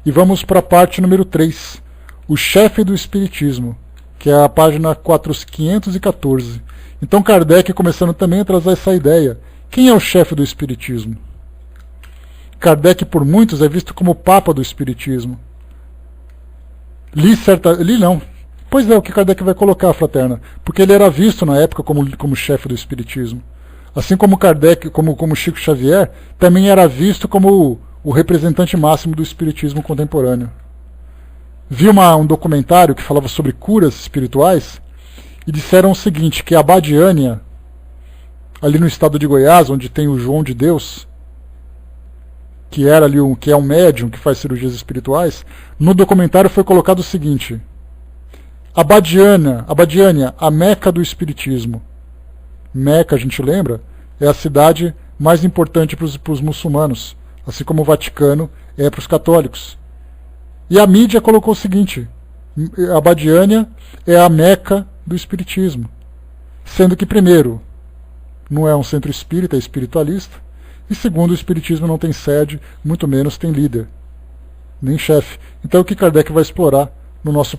E vamos para a parte número 3, o chefe do espiritismo, que é a página 514. Então Kardec começando também a trazer essa ideia. Quem é o chefe do espiritismo? Kardec, por muitos, é visto como o Papa do Espiritismo. Li não. Pois é, o que Kardec vai colocar, fraterna. Porque ele era visto na época como chefe do Espiritismo. Assim como Kardec, como Chico Xavier, também era visto como o representante máximo do Espiritismo contemporâneo. Vi um documentário que falava sobre curas espirituais e disseram o seguinte, que a Abadiânia, ali no estado de Goiás, onde tem o João de Deus, que era ali que é um médium que faz cirurgias espirituais, no documentário foi colocado o seguinte: Abadiânia, a Meca do Espiritismo. Meca, a gente lembra, é a cidade mais importante para os muçulmanos, assim como o Vaticano é para os católicos. E a mídia colocou o seguinte: Abadiânia é a Meca do Espiritismo, sendo que, primeiro, não é um centro espírita, é espiritualista. E segundo, o Espiritismo não tem sede, muito menos tem líder, nem chefe. Então o que Kardec vai explorar no nosso